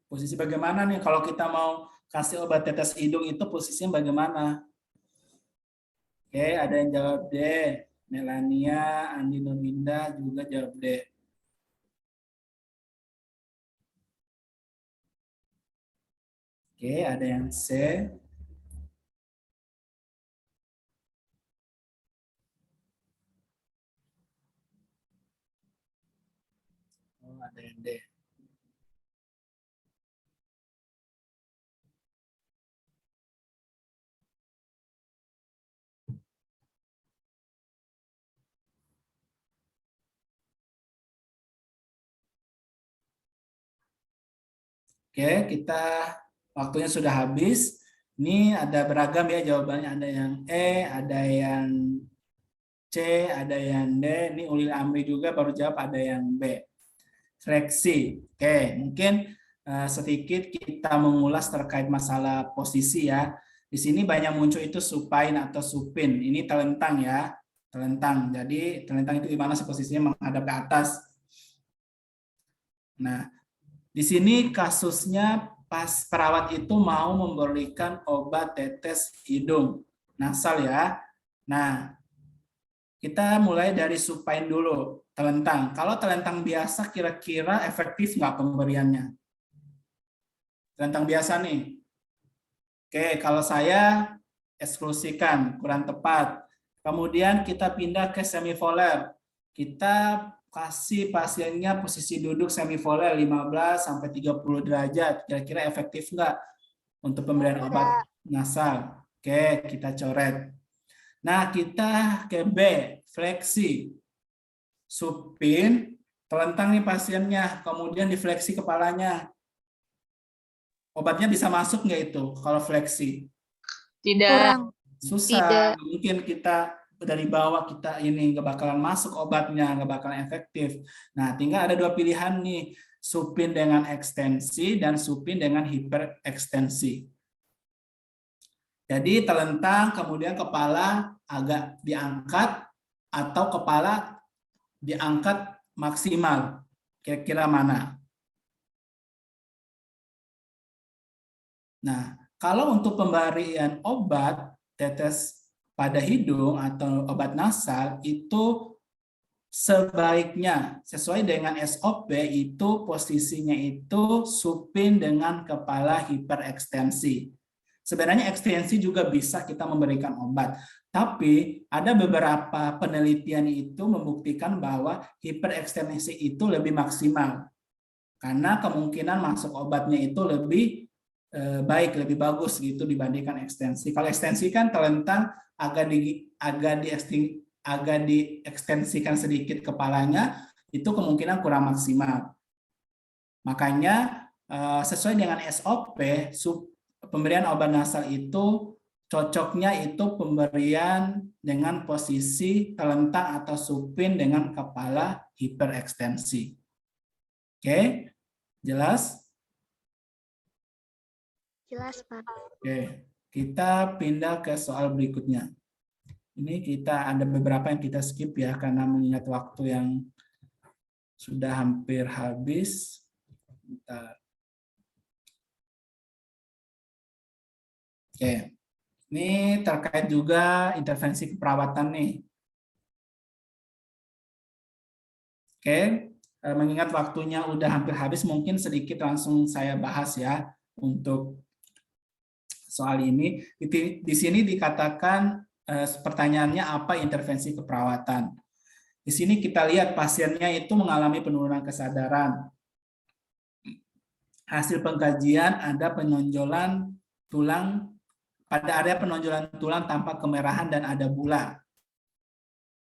Posisi bagaimana nih kalau kita mau kasih obat tetes hidung itu posisinya bagaimana? Oke, ada yang jawab D. Melania, Andi Nurminda juga jawab D. Oke, ada yang C. Oh, ada yang D. Oke, kita waktunya sudah habis. Ini ada beragam ya jawabannya. Ada yang E, ada yang C, ada yang D. Ini Ulil Amri juga baru jawab ada yang B. Seleksi. Oke, mungkin sedikit kita mengulas terkait masalah posisi ya. Di sini banyak muncul itu supine atau supin. Ini telentang ya, telentang. Jadi telentang itu gimana posisinya menghadap ke atas. Nah, di sini kasusnya pas perawat itu mau memberikan obat tetes hidung nasal ya. Nah, kita mulai dari supine dulu, telentang. Kalau telentang biasa kira-kira efektif nggak pemberiannya? Telentang biasa nih. Oke, kalau saya eksklusikan, kurang tepat. Kemudian kita pindah ke semivolar. Kita kasih pasiennya posisi duduk semivolar 15 sampai 30 derajat. Kira-kira efektif nggak untuk pemberian obat nasal? Oke, kita coret. Nah, kita ke B, fleksi. Supin, telentang nih pasiennya, kemudian difleksi kepalanya. Obatnya bisa masuk nggak itu kalau fleksi? Tidak. Susah. Mungkin kita dari bawah kita ini nggak bakalan masuk obatnya, nggak bakalan efektif. Nah, tinggal ada dua pilihan nih, supin dengan ekstensi dan supin dengan hiperekstensi. Jadi telentang, kemudian kepala agak diangkat atau kepala diangkat maksimal. Kira-kira mana? Nah, kalau untuk pemberian obat tetes pada hidung atau obat nasal itu sebaiknya sesuai dengan SOP itu posisinya itu supin dengan kepala hiperekstensi. Sebenarnya ekstensi juga bisa kita memberikan obat, tapi ada beberapa penelitian itu membuktikan bahwa hiperekstensi itu lebih maksimal karena kemungkinan masuk obatnya itu lebih baik, lebih bagus gitu dibandingkan ekstensi. Kalau ekstensi kan telentang agak diekstensikan sedikit kepalanya, itu kemungkinan kurang maksimal. Makanya sesuai dengan SOP, pemberian obat nasal itu cocoknya itu pemberian dengan posisi telentang atau supin dengan kepala hiperekstensi. Oke, jelas? Jelas, Pak. Oke, kita pindah ke soal berikutnya. Ini kita ada beberapa yang kita skip ya, karena mengingat waktu yang sudah hampir habis. Bentar. Oke, ini terkait juga intervensi keperawatan nih. Oke, mengingat waktunya udah hampir habis, mungkin sedikit langsung saya bahas ya untuk soal ini. Di sini dikatakan pertanyaannya apa intervensi keperawatan. Di sini kita lihat pasiennya itu mengalami penurunan kesadaran. Hasil pengkajian ada penonjolan tulang, pada area penonjolan tulang tampak kemerahan dan ada bulan.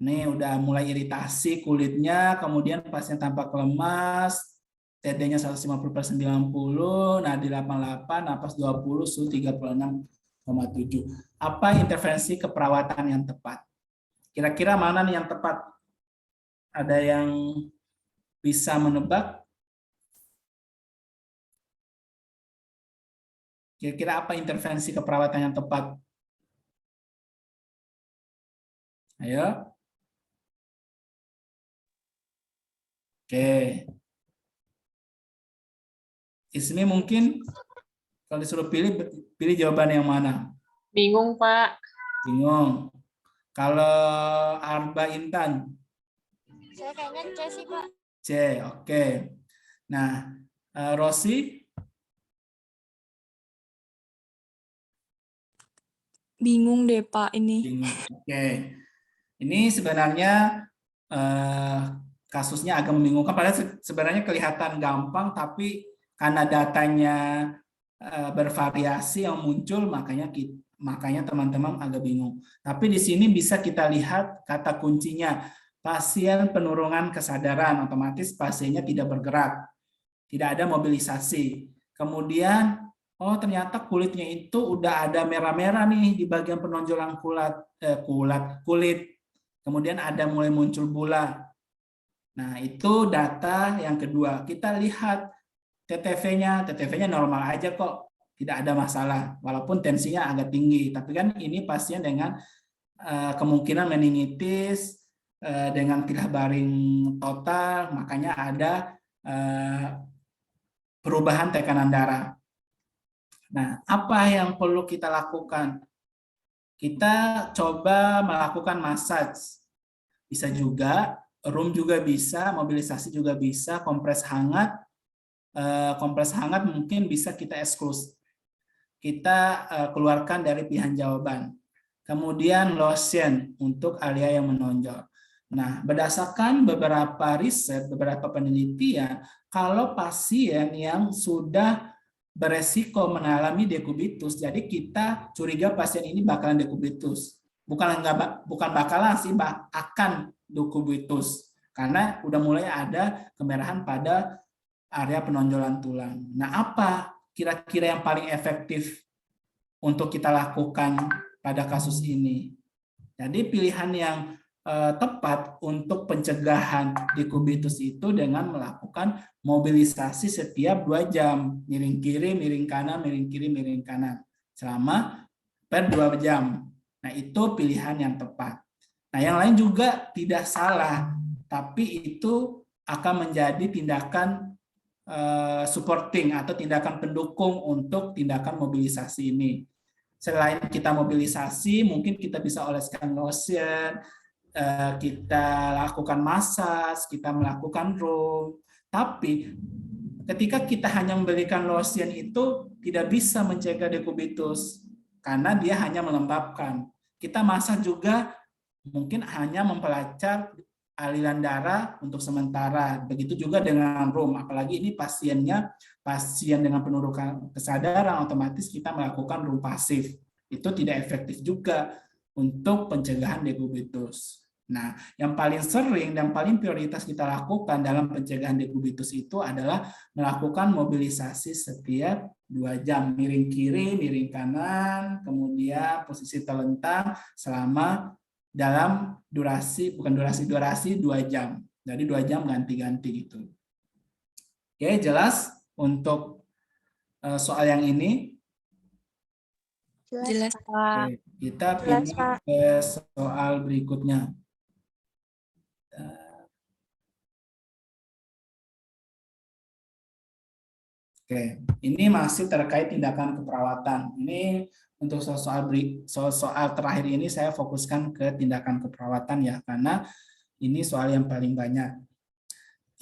Ini udah mulai iritasi kulitnya, kemudian pasien tampak lemas, TD-nya 150/90, nadi 88, napas 20, suhu 36,7. Apa intervensi keperawatan yang tepat? Kira-kira mana nih yang tepat? Ada yang bisa menebak? Kira-kira apa intervensi keperawatan yang tepat? Ayo. Oke. Ismi mungkin kalau disuruh pilih jawaban yang mana? Bingung, Pak. Bingung. Kalau Arba Intan? Saya kayaknya C sih, Pak. C, oke. Nah, Rosi? Bingung deh, Pak, ini. Bingung. Oke. Ini sebenarnya kasusnya agak membingungkan, padahal sebenarnya kelihatan gampang, tapi karena datanya bervariasi yang muncul, makanya teman-teman agak bingung. Tapi di sini bisa kita lihat kata kuncinya, pasien penurunan kesadaran, otomatis pasiennya tidak bergerak, tidak ada mobilisasi. Kemudian, oh ternyata kulitnya itu udah ada merah-merah nih di bagian penonjolan kulit. Kemudian ada mulai muncul bola. Nah, itu data yang kedua. Kita lihat TTV-nya normal aja kok, tidak ada masalah, walaupun tensinya agak tinggi. Tapi kan ini pasien dengan kemungkinan meningitis, dengan tilah baring total, makanya ada perubahan tekanan darah. Nah, apa yang perlu kita lakukan? Kita coba melakukan massage. Bisa juga, room juga bisa, mobilisasi juga bisa, kompres hangat. Kompres hangat mungkin bisa kita eksklus. Kita keluarkan dari pilihan jawaban. Kemudian lotion untuk area yang menonjol. Nah, berdasarkan beberapa riset, beberapa penelitian, kalau pasien yang sudah beresiko mengalami dekubitus, jadi kita curiga pasien ini bakalan dekubitus. Bukan bakalan sih, akan dekubitus. Karena udah mulai ada kemerahan pada area penonjolan tulang. Nah, apa kira-kira yang paling efektif untuk kita lakukan pada kasus ini? Jadi pilihan yang tepat untuk pencegahan dekubitus itu dengan melakukan mobilisasi setiap 2 jam, miring kiri, miring kanan, miring kiri, miring kanan, selama per 2 jam. Nah, itu pilihan yang tepat. Nah, yang lain juga tidak salah, tapi itu akan menjadi tindakan supporting atau tindakan pendukung untuk tindakan mobilisasi ini. Selain kita mobilisasi, mungkin kita bisa oleskan lotion, kita lakukan massage, kita melakukan room. Tapi ketika kita hanya memberikan lotion itu tidak bisa mencegah dekubitus karena dia hanya melembabkan. Kita massage juga mungkin hanya mempelacar aliran darah untuk sementara. Begitu juga dengan room, apalagi ini pasien dengan penurunan kesadaran, otomatis kita melakukan room pasif. Itu tidak efektif juga untuk pencegahan dekubitus. Nah, yang paling sering dan paling prioritas kita lakukan dalam pencegahan dekubitus itu adalah melakukan mobilisasi setiap 2 jam, miring kiri, miring kanan, kemudian posisi telentang selama dalam durasi 2 jam. Jadi 2 jam ganti-ganti gitu. Oke, jelas untuk soal yang ini? Jelas, Pak. Oke, kita pindah ke soal berikutnya. Oke, ini masih terkait tindakan keperawatan. Ini untuk soal terakhir ini saya fokuskan ke tindakan keperawatan ya, karena ini soal yang paling banyak.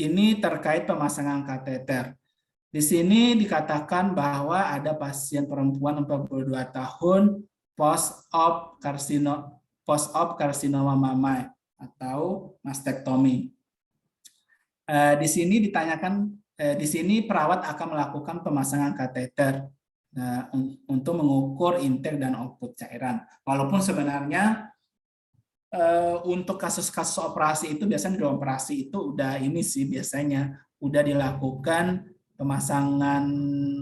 Ini terkait pemasangan kateter. Di sini dikatakan bahwa ada pasien perempuan 42 tahun post-op karsinoma mamai atau mastektomi. Di sini ditanyakan, di sini perawat akan melakukan pemasangan kateter untuk mengukur intake dan output cairan. Walaupun sebenarnya untuk kasus-kasus operasi itu biasanya di ruang operasi itu udah biasanya udah dilakukan pemasangan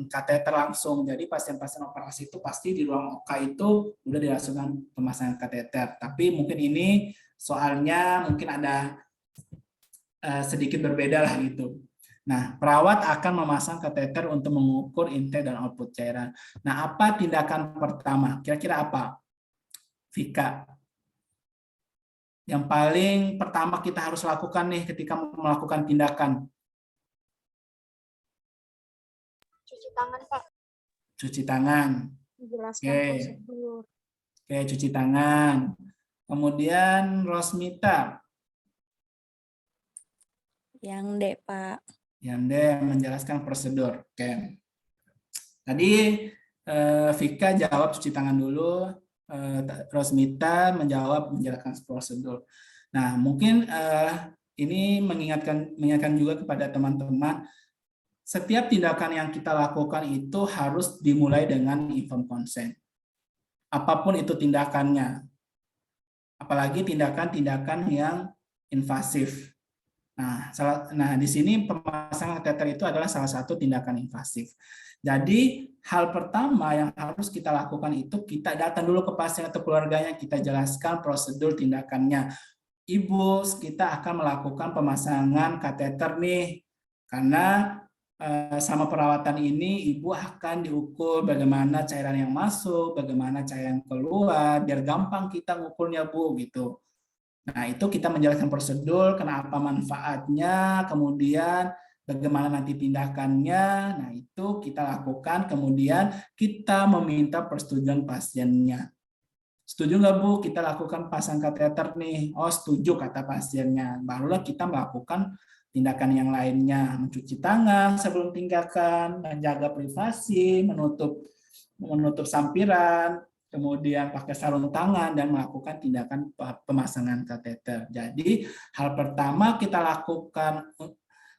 kateter langsung. Jadi pasien-pasien operasi itu pasti di ruang OK itu udah dilakukan pemasangan kateter. Tapi mungkin ini soalnya mungkin ada sedikit berbeda lah gitu. Nah, perawat akan memasang kateter untuk mengukur intake dan output cairan. Nah, apa tindakan pertama? Kira-kira apa? Vika. Yang paling pertama kita harus lakukan nih ketika melakukan tindakan? Cuci tangan, Pak. Cuci tangan. Menjelaskan prosedur. Oke, cuci tangan. Kemudian Rosmita. Yang D, Pak. Yang D, menjelaskan prosedur. Oke. Tadi Vika jawab cuci tangan dulu, Rosmita menjelaskan prosedur. Nah, mungkin ini mengingatkan juga kepada teman-teman, setiap tindakan yang kita lakukan itu harus dimulai dengan informed consent. Apapun itu tindakannya. Apalagi tindakan-tindakan yang invasif. Nah, di sini pemasangan kateter itu adalah salah satu tindakan invasif. Jadi, hal pertama yang harus kita lakukan itu kita datang dulu ke pasien atau keluarganya, kita jelaskan prosedur tindakannya. Ibu, kita akan melakukan pemasangan kateter nih, karena sama perawatan ini ibu akan diukur bagaimana cairan yang masuk, bagaimana cairan yang keluar, biar gampang kita ngukurnya, Bu, gitu. Nah, itu kita menjelaskan prosedur, kenapa manfaatnya, kemudian bagaimana nanti tindakannya. Nah, itu kita lakukan, kemudian kita meminta persetujuan pasiennya. Setuju nggak, Bu, kita lakukan pasang kateter nih? Oh, setuju, kata pasiennya. Barulah kita melakukan tindakan yang lainnya, mencuci tangan sebelum tindakan, menjaga privasi, menutup sampiran, kemudian pakai sarung tangan, dan melakukan tindakan pemasangan kateter. Jadi, hal pertama kita lakukan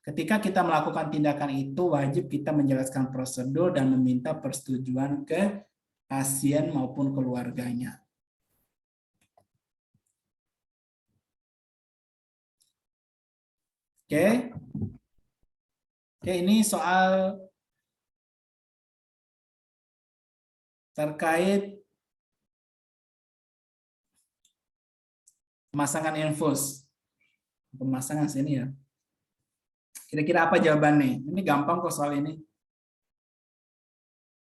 ketika kita melakukan tindakan itu, wajib kita menjelaskan prosedur dan meminta persetujuan ke pasien maupun keluarganya. Oke, ini soal terkait pemasangan infus. Pemasangan sini ya. Kira-kira apa jawabannya? Ini gampang kok soal ini.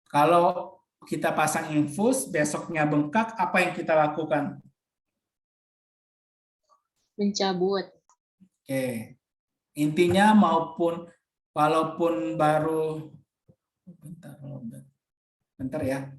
Kalau kita pasang infus, besoknya bengkak, apa yang kita lakukan? Mencabut. Oke. Intinya walaupun baru bentar ya.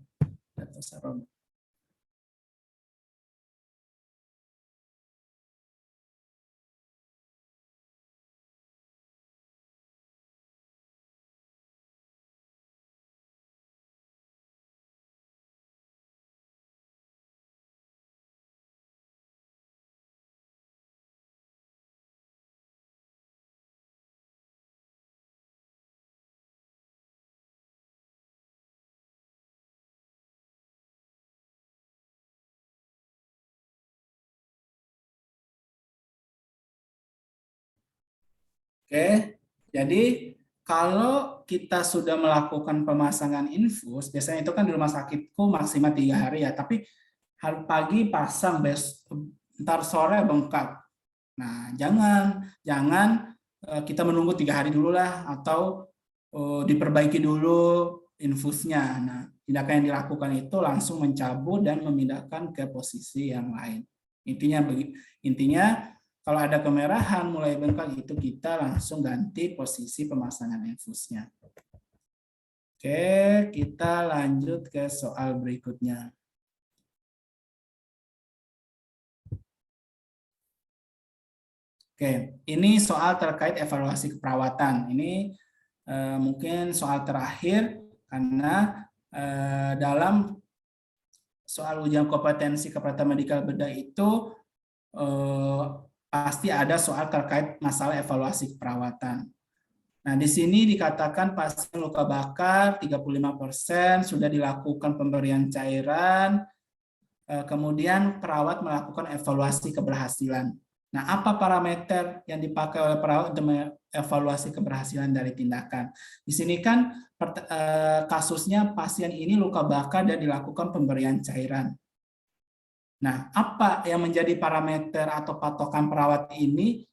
Oke, jadi kalau kita sudah melakukan pemasangan infus, biasanya itu kan di rumah sakitku maksimal 3 hari ya, tapi hari pagi pasang, ntar sore bengkak. Nah, jangan kita menunggu 3 hari dulu lah, atau diperbaiki dulu infusnya. Nah, tindakan yang dilakukan itu langsung mencabut dan memindahkan ke posisi yang lain. Intinya kalau ada kemerahan mulai bengkak, itu kita langsung ganti posisi pemasangan infusnya. Oke, kita lanjut ke soal berikutnya. Oke, ini soal terkait evaluasi keperawatan. Ini mungkin soal terakhir, karena dalam soal ujian kompetensi keperawatan medikal bedah itu pasti ada soal terkait masalah evaluasi keperawatan. Nah, di sini dikatakan pasien luka bakar 35% sudah dilakukan pemberian cairan, kemudian perawat melakukan evaluasi keberhasilan. Nah, apa parameter yang dipakai oleh perawat untuk mengevaluasi keberhasilan dari tindakan? Di sini kan kasusnya pasien ini luka bakar dan dilakukan pemberian cairan. Nah, apa yang menjadi parameter atau patokan perawat ini?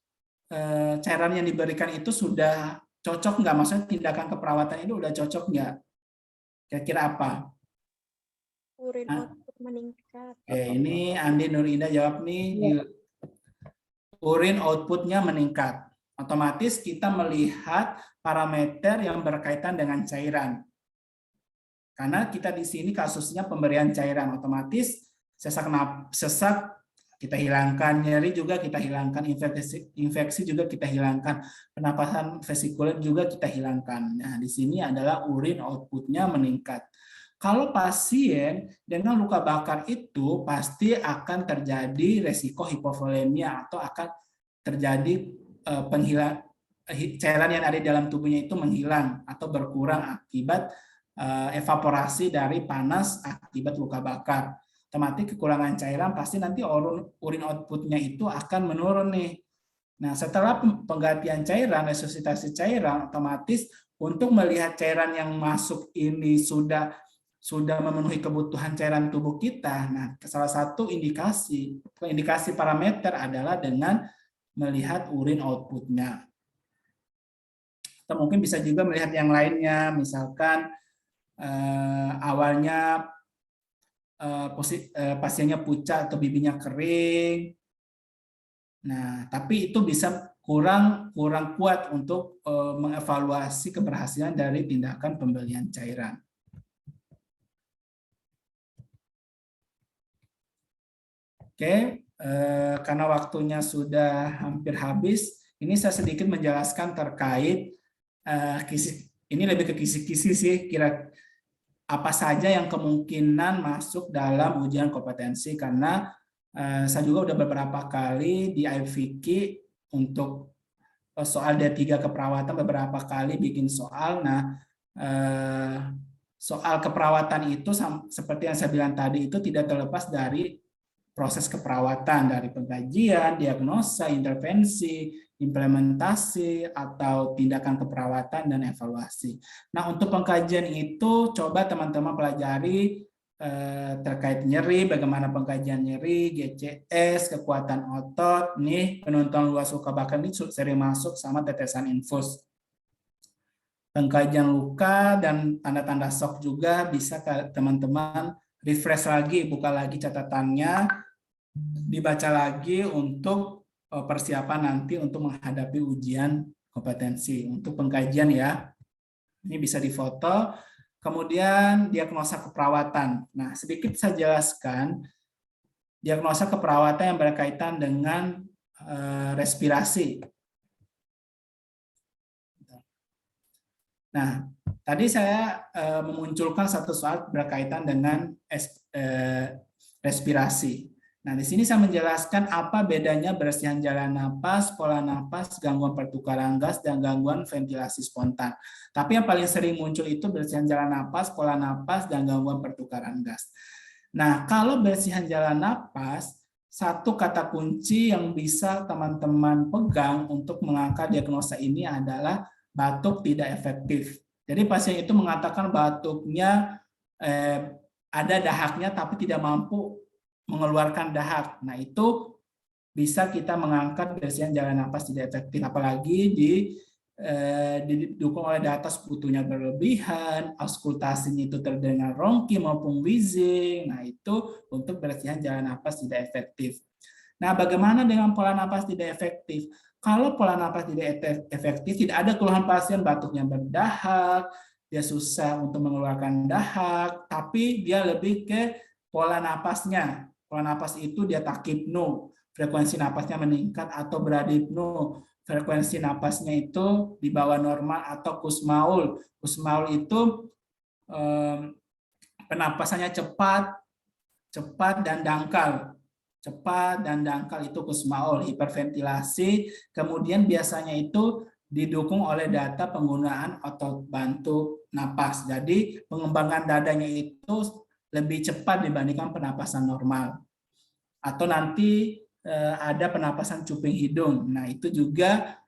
Cairan yang diberikan itu sudah cocok nggak? Maksudnya tindakan keperawatan itu udah cocok nggak? Kira-kira apa? Urin output meningkat. Oke, ini Andi Nur Indah jawab nih. urin outputnya meningkat. Otomatis kita melihat parameter yang berkaitan dengan cairan. Karena kita di sini kasusnya pemberian cairan, otomatis sesak kita hilangkan, nyeri juga kita hilangkan, infeksi juga kita hilangkan, pernapasan vesikuler juga kita hilangkan. Nah, di sini adalah urin outputnya meningkat. Kalau pasien dengan luka bakar itu pasti akan terjadi resiko hipovolemia atau akan terjadi cairan yang ada di dalam tubuhnya itu menghilang atau berkurang akibat evaporasi dari panas akibat luka bakar. Otomatis kekurangan cairan pasti nanti urin outputnya itu akan menurun nih. Nah, setelah penggantian cairan, resusitasi cairan, otomatis untuk melihat cairan yang masuk ini sudah memenuhi kebutuhan cairan tubuh kita. Nah, salah satu indikasi parameter adalah dengan melihat urin outputnya. Atau mungkin bisa juga melihat yang lainnya, misalkan awalnya pasiennya pucat atau bibinya kering. Nah, tapi itu bisa kurang kuat untuk mengevaluasi keberhasilan dari tindakan pembelian cairan. Oke, karena waktunya sudah hampir habis, ini saya sedikit menjelaskan terkait ini lebih ke kisi-kisi sih, kira apa saja yang kemungkinan masuk dalam ujian kompetensi, karena saya juga udah beberapa kali di IFVK untuk soal D3 keperawatan beberapa kali bikin soal. Nah, soal keperawatan itu seperti yang saya bilang tadi itu tidak terlepas dari proses keperawatan, dari pengkajian, diagnosa, intervensi, implementasi, atau tindakan keperawatan dan evaluasi. Nah, untuk pengkajian itu coba teman-teman pelajari terkait nyeri, bagaimana pengkajian nyeri, GCS, kekuatan otot, nih penonton luas luka bakar ini sering masuk sama tetesan infus. Pengkajian luka dan tanda-tanda shock juga bisa teman-teman refresh lagi, buka lagi catatannya, dibaca lagi untuk persiapan nanti untuk menghadapi ujian kompetensi. Untuk pengkajian ya, ini bisa difoto. Kemudian diagnosa keperawatan. Nah, sedikit saya jelaskan diagnosa keperawatan yang berkaitan dengan respirasi. Nah, tadi saya memunculkan satu soal berkaitan dengan respirasi. Nah, di sini saya menjelaskan apa bedanya bersihan jalan napas, pola napas, gangguan pertukaran gas, dan gangguan ventilasi spontan. Tapi yang paling sering muncul itu bersihan jalan napas, pola napas, dan gangguan pertukaran gas. Nah, kalau bersihan jalan napas, satu kata kunci yang bisa teman-teman pegang untuk mengangkat diagnosa ini adalah batuk tidak efektif. Jadi pasien itu mengatakan batuknya ada dahaknya tapi tidak mampu mengeluarkan dahak. Nah, itu bisa kita mengangkat bersihan jalan napas tidak efektif, apalagi didukung oleh data sekutunya berlebihan, auskultasinya itu terdengar ronki maupun wheezing. Nah, itu untuk bersihan jalan napas tidak efektif. Nah, bagaimana dengan pola napas tidak efektif? Kalau pola napas tidak efektif, tidak ada keluhan pasien batuknya berdahak, dia susah untuk mengeluarkan dahak, tapi dia lebih ke pola napasnya. Pola napas itu dia takipno, frekuensi napasnya meningkat atau bradipno, frekuensi napasnya itu di bawah normal atau kusmaul. Kusmaul itu penapasannya cepat dan dangkal. Cepat dan dangkal itu kusmaul, hiperventilasi, kemudian biasanya itu didukung oleh data penggunaan otot bantu napas. Jadi pengembangan dadanya itu lebih cepat dibandingkan penapasan normal. Atau nanti ada penapasan cuping hidung. Nah, itu juga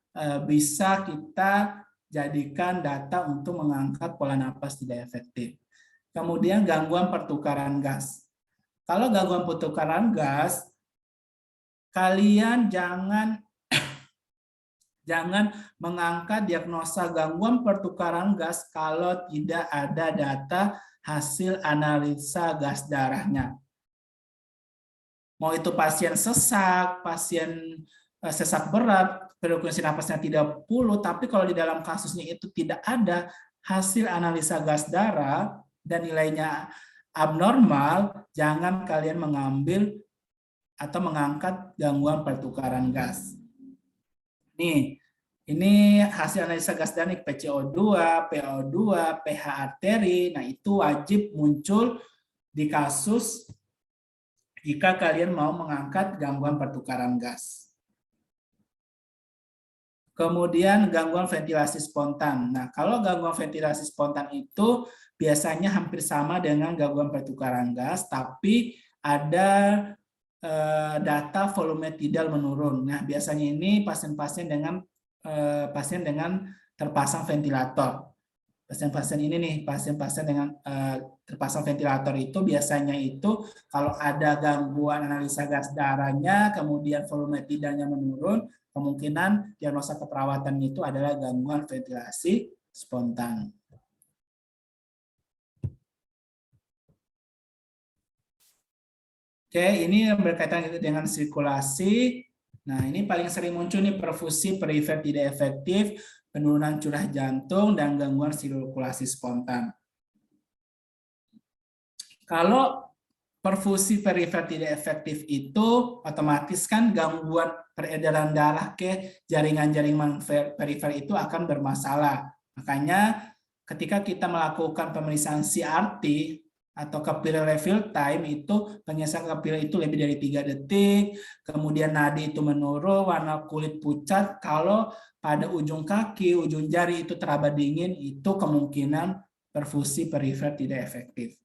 bisa kita jadikan data untuk mengangkat pola napas tidak efektif. Kemudian gangguan pertukaran gas. Kalau gangguan pertukaran gas, kalian jangan mengangkat diagnosa gangguan pertukaran gas kalau tidak ada data hasil analisa gas darahnya. Mau itu pasien sesak, pasien sesak berat, frekuensi napasnya 30, tapi kalau di dalam kasusnya itu tidak ada hasil analisa gas darah dan nilainya abnormal, jangan kalian mengambil atau mengangkat gangguan pertukaran gas. Nih, ini hasil analisa gas darah PCO2, PO2, pH arteri. Nah, itu wajib muncul di kasus jika kalian mau mengangkat gangguan pertukaran gas. Kemudian gangguan ventilasi spontan. Nah, kalau gangguan ventilasi spontan itu biasanya hampir sama dengan gangguan pertukaran gas, tapi ada data volume tidal menurun. Nah, biasanya ini pasien-pasien dengan terpasang ventilator. Pasien-pasien ini nih, pasien-pasien dengan terpasang ventilator itu biasanya itu kalau ada gangguan analisa gas darahnya, kemudian volume tidalnya menurun, kemungkinan diagnosa keperawatan itu adalah gangguan ventilasi spontan. Oke, ini berkaitan dengan sirkulasi. Nah, ini paling sering muncul nih perfusi perifer tidak efektif, penurunan curah jantung, dan gangguan sirkulasi spontan. Kalau perfusi perifer tidak efektif itu otomatis kan gangguan peredaran darah ke jaringan-jaringan perifer itu akan bermasalah. Makanya ketika kita melakukan pemeriksaan CRT atau capillary refill time itu penyelesaian capillary itu lebih dari 3 detik, kemudian nadi itu menurun, warna kulit pucat, kalau pada ujung kaki, ujung jari itu teraba dingin, itu kemungkinan perfusi perifer tidak efektif.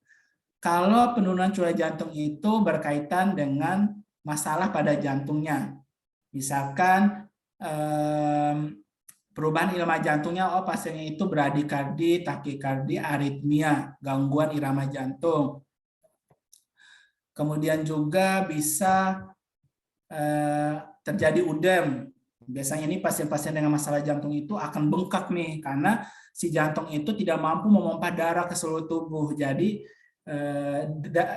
Kalau penurunan curah jantung itu berkaitan dengan masalah pada jantungnya, misalkan perubahan irama jantungnya, oh pasiennya itu bradikardi, takikardi, aritmia, gangguan irama jantung. Kemudian juga bisa terjadi udem. Biasanya ini pasien-pasien dengan masalah jantung itu akan bengkak nih, karena si jantung itu tidak mampu memompa darah ke seluruh tubuh. Jadi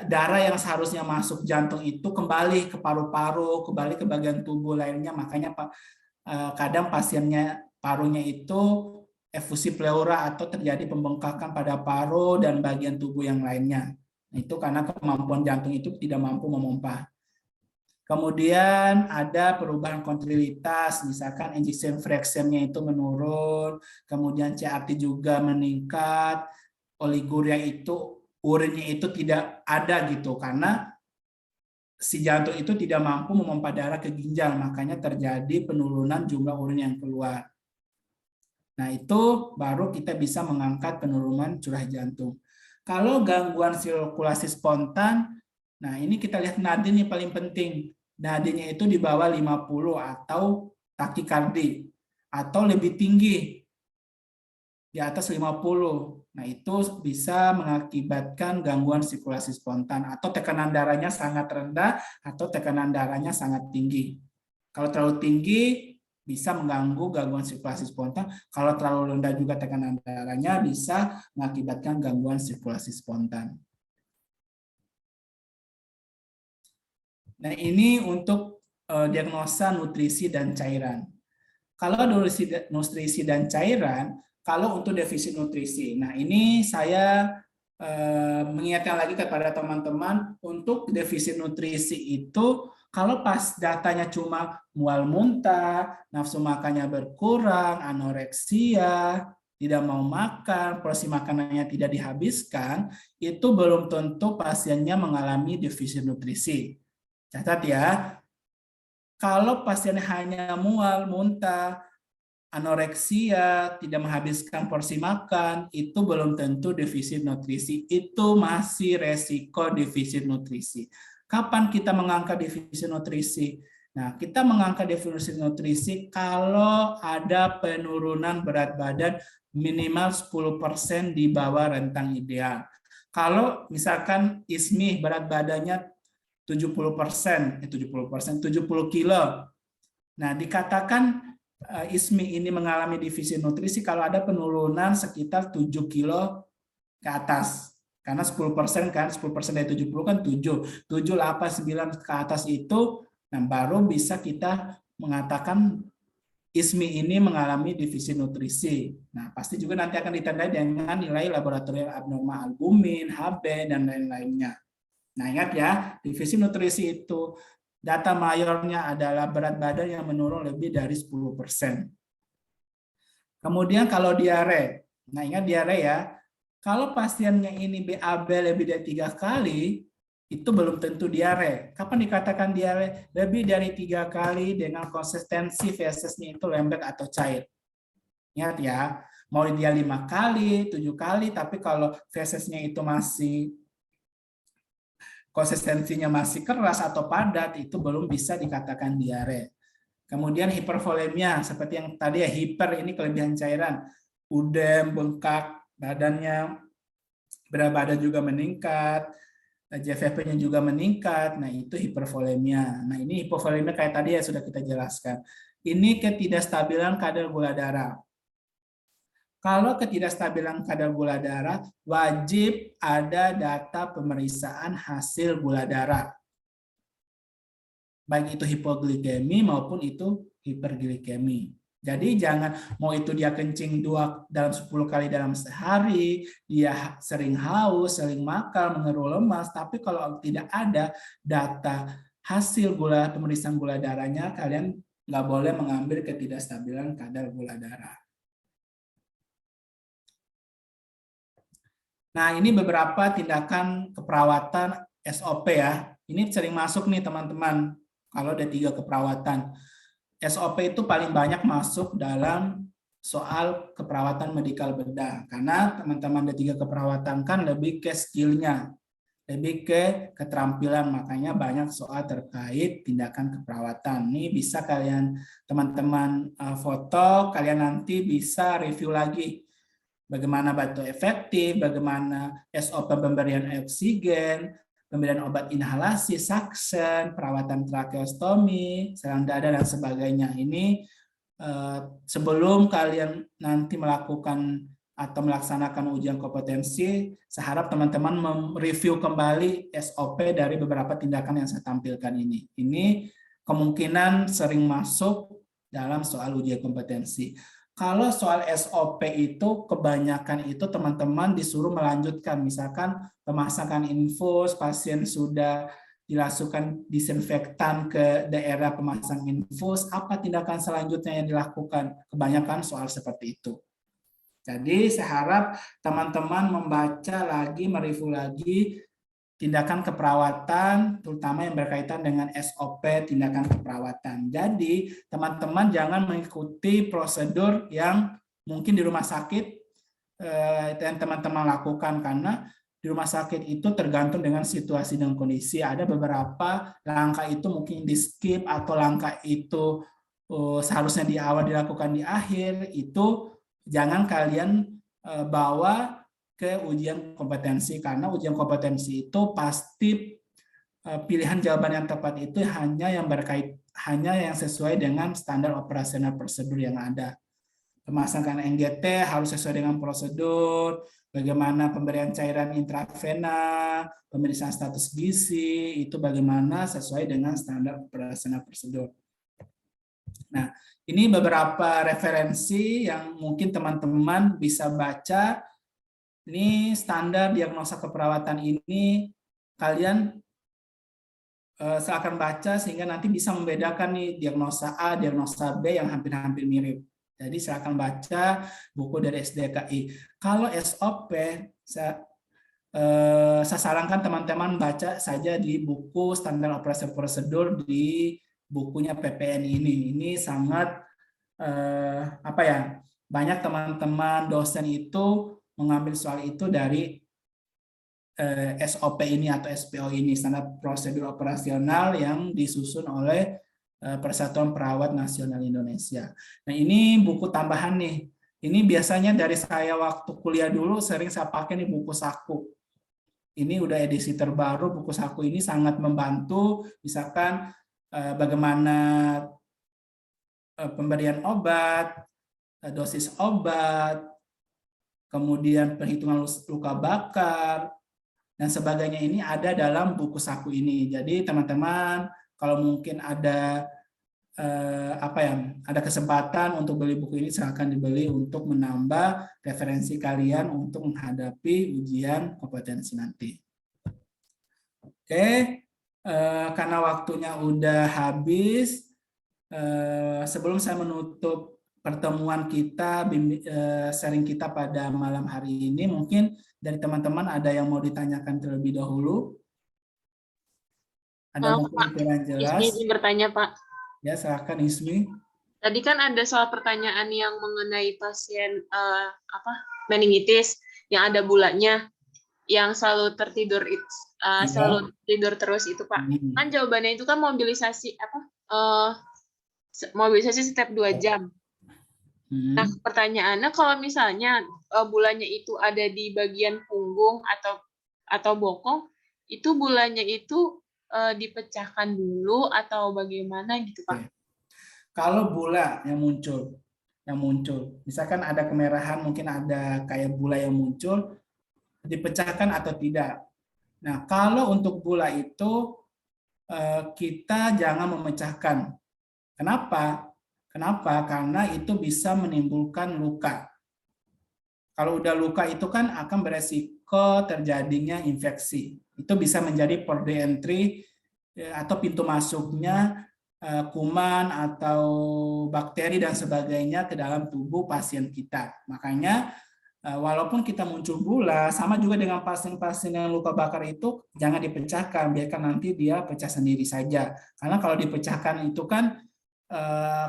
darah yang seharusnya masuk jantung itu kembali ke paru-paru, kembali ke bagian tubuh lainnya. Makanya kadang pasiennya parunya itu efusi pleura atau terjadi pembengkakan pada paru dan bagian tubuh yang lainnya. Itu karena kemampuan jantung itu tidak mampu memompa. Kemudian ada perubahan kontrilitas, misalkan ejection fraction-nya itu menurun, kemudian CRT juga meningkat, oliguria itu urinnya itu tidak ada gitu, karena si jantung itu tidak mampu memompa darah ke ginjal, makanya terjadi penurunan jumlah urin yang keluar. Nah, itu baru kita bisa mengangkat penurunan curah jantung. Kalau gangguan sirkulasi spontan, nah ini kita lihat nadi nih paling penting. Nadinya itu di bawah 50 atau takikardi, atau lebih tinggi di atas 50. Nah, itu bisa mengakibatkan gangguan sirkulasi spontan, atau tekanan darahnya sangat rendah atau tekanan darahnya sangat tinggi. Kalau terlalu tinggi bisa mengganggu gangguan sirkulasi spontan. Kalau terlalu rendah juga tekanan darahnya bisa mengakibatkan gangguan sirkulasi spontan. Nah, ini untuk diagnosa nutrisi dan cairan. Kalau nutrisi dan cairan, kalau untuk defisit nutrisi, nah ini saya mengingatkan lagi kepada teman-teman, untuk defisit nutrisi itu kalau pas datanya cuma mual muntah, nafsu makannya berkurang, anoreksia, tidak mau makan, porsi makanannya tidak dihabiskan, itu belum tentu pasiennya mengalami defisit nutrisi. Catat ya, kalau pasien hanya mual, muntah, anoreksia, tidak menghabiskan porsi makan, itu belum tentu defisit nutrisi. Itu masih resiko defisit nutrisi. Kapan kita mengangkat defisit nutrisi? Nah, kita mengangkat defisit nutrisi kalau ada penurunan berat badan minimal 10% di bawah rentang ideal. Kalau misalkan ISMI berat badannya 70%, 70 kilo. Nah, dikatakan ISMI ini mengalami defisit nutrisi kalau ada penurunan sekitar 7 kilo ke atas. Karena 10% kan, 10% dari 70 kan 7. 7, 8, 9 ke atas itu, nah baru bisa kita mengatakan ISMI ini mengalami divisi nutrisi. Nah, pasti juga nanti akan ditandai dengan nilai laboratorium abnormal albumin, Hb, dan lain-lainnya. Nah, ingat ya, divisi nutrisi itu data mayornya adalah berat badan yang menurun lebih dari 10%. Kemudian kalau diare, nah ingat diare ya, kalau pasiennya ini BAB lebih dari 3 kali, itu belum tentu diare. Kapan dikatakan diare? Lebih dari 3 kali dengan konsistensi fesesnya itu lembek atau cair. Ingat ya, mau dia 5 kali, 7 kali, tapi kalau fesesnya itu masih konsistensinya masih keras atau padat, itu belum bisa dikatakan diare. Kemudian hipervolemia, seperti yang tadi ya, hiper ini kelebihan cairan, udem, bengkak, badannya, berat badan juga meningkat, JVP-nya juga meningkat, nah itu hipervolemia. Nah ini hipovolemia kayak tadi ya sudah kita jelaskan. Ini ketidakstabilan kadar gula darah. Kalau ketidakstabilan kadar gula darah, wajib ada data pemeriksaan hasil gula darah. Baik itu hipoglikemi maupun itu hiperglikemi. Jadi jangan mau itu dia kencing dalam 10 kali dalam sehari, dia sering haus, sering makan, mengeluh lemas, tapi kalau tidak ada data hasil pemeriksaan gula darahnya, kalian nggak boleh mengambil ketidakstabilan kadar gula darah. Nah, ini beberapa tindakan keperawatan SOP ya. Ini sering masuk nih teman-teman, kalau ada 3 keperawatan. SOP itu paling banyak masuk dalam soal keperawatan medikal bedah. Karena teman-teman ada 3 keperawatan kan lebih ke skillnya, lebih ke keterampilan. Makanya banyak soal terkait tindakan keperawatan. Ini bisa kalian teman-teman foto, kalian nanti bisa review lagi. Bagaimana batu efektif, bagaimana SOP pemberian oksigen, pemberian obat inhalasi, suction, perawatan tracheostomi, selang dada, dan sebagainya. Ini sebelum kalian nanti melakukan atau melaksanakan ujian kompetensi, saya harap teman-teman mereview kembali SOP dari beberapa tindakan yang saya tampilkan ini. Ini kemungkinan sering masuk dalam soal ujian kompetensi. Kalau soal SOP itu kebanyakan itu teman-teman disuruh melanjutkan, misalkan pemasangan infus, pasien sudah dilakukan disinfektan ke daerah pemasang infus, apa tindakan selanjutnya yang dilakukan? Kebanyakan soal seperti itu. Jadi saya harap teman-teman membaca lagi, mereview lagi tindakan keperawatan, terutama yang berkaitan dengan SOP tindakan keperawatan. Jadi, teman-teman jangan mengikuti prosedur yang mungkin di rumah sakit yang teman-teman lakukan, karena di rumah sakit itu tergantung dengan situasi dan kondisi. Ada beberapa langkah itu mungkin di skip, atau langkah itu seharusnya di awal dilakukan di akhir. Itu jangan kalian bawa ke ujian kompetensi, karena ujian kompetensi itu pasti pilihan jawaban yang tepat itu hanya yang sesuai dengan standar operasional prosedur yang ada. Pemasangan NGT harus sesuai dengan prosedur, bagaimana pemberian cairan intravena, pemeriksaan status gizi, itu bagaimana sesuai dengan standar operasional prosedur. Nah, ini beberapa referensi yang mungkin teman-teman bisa baca. Ini standar diagnosa keperawatan ini, kalian silakan baca sehingga nanti bisa membedakan nih diagnosa A, diagnosa B yang hampir-hampir mirip. Jadi silakan baca buku dari SDKI. Kalau SOP, saya sarankan teman-teman baca saja di buku standar operasi prosedur di bukunya PPN ini. Ini sangat banyak teman-teman dosen itu mengambil soal itu dari SOP ini atau SPO ini, standar prosedur operasional yang disusun oleh Persatuan Perawat Nasional Indonesia. Nah, ini buku tambahan nih. Ini biasanya dari saya waktu kuliah dulu sering saya pakai nih buku saku. Ini udah edisi terbaru, buku saku ini sangat membantu, misalkan bagaimana pemberian obat, dosis obat, kemudian perhitungan luka bakar, dan sebagainya ini ada dalam buku saku ini. Jadi teman-teman kalau mungkin ada ada kesempatan untuk beli buku ini, silakan dibeli untuk menambah referensi kalian untuk menghadapi ujian kompetensi nanti. Oke, karena waktunya udah habis, sebelum saya menutup pertemuan kita, sharing kita pada malam hari ini, mungkin dari teman-teman ada yang mau ditanyakan terlebih dahulu? Ada mungkin yang kurang jelas? Ismi bertanya, Pak. Ya, silakan Ismi. Tadi kan ada soal pertanyaan yang mengenai pasien meningitis yang ada bulannya, yang selalu tertidur, selalu tidur terus itu, Pak. Kan jawabannya itu kan mobilisasi mobilisasi setiap 2 jam. Nah, pertanyaannya kalau misalnya bulannya itu ada di bagian punggung atau bokong, itu bulannya itu dipecahkan dulu atau bagaimana gitu, Pak? Kalau bula yang muncul, misalkan ada kemerahan, mungkin ada kayak bula yang muncul, dipecahkan atau tidak. Nah, kalau untuk bula itu kita jangan memecahkan. Kenapa? Karena itu bisa menimbulkan luka. Kalau udah luka itu kan akan beresiko terjadinya infeksi. Itu bisa menjadi port de entry atau pintu masuknya kuman atau bakteri dan sebagainya ke dalam tubuh pasien kita. Makanya walaupun kita muncul bula, sama juga dengan pasien-pasien yang luka bakar itu jangan dipecahkan, biarkan nanti dia pecah sendiri saja. Karena kalau dipecahkan itu kan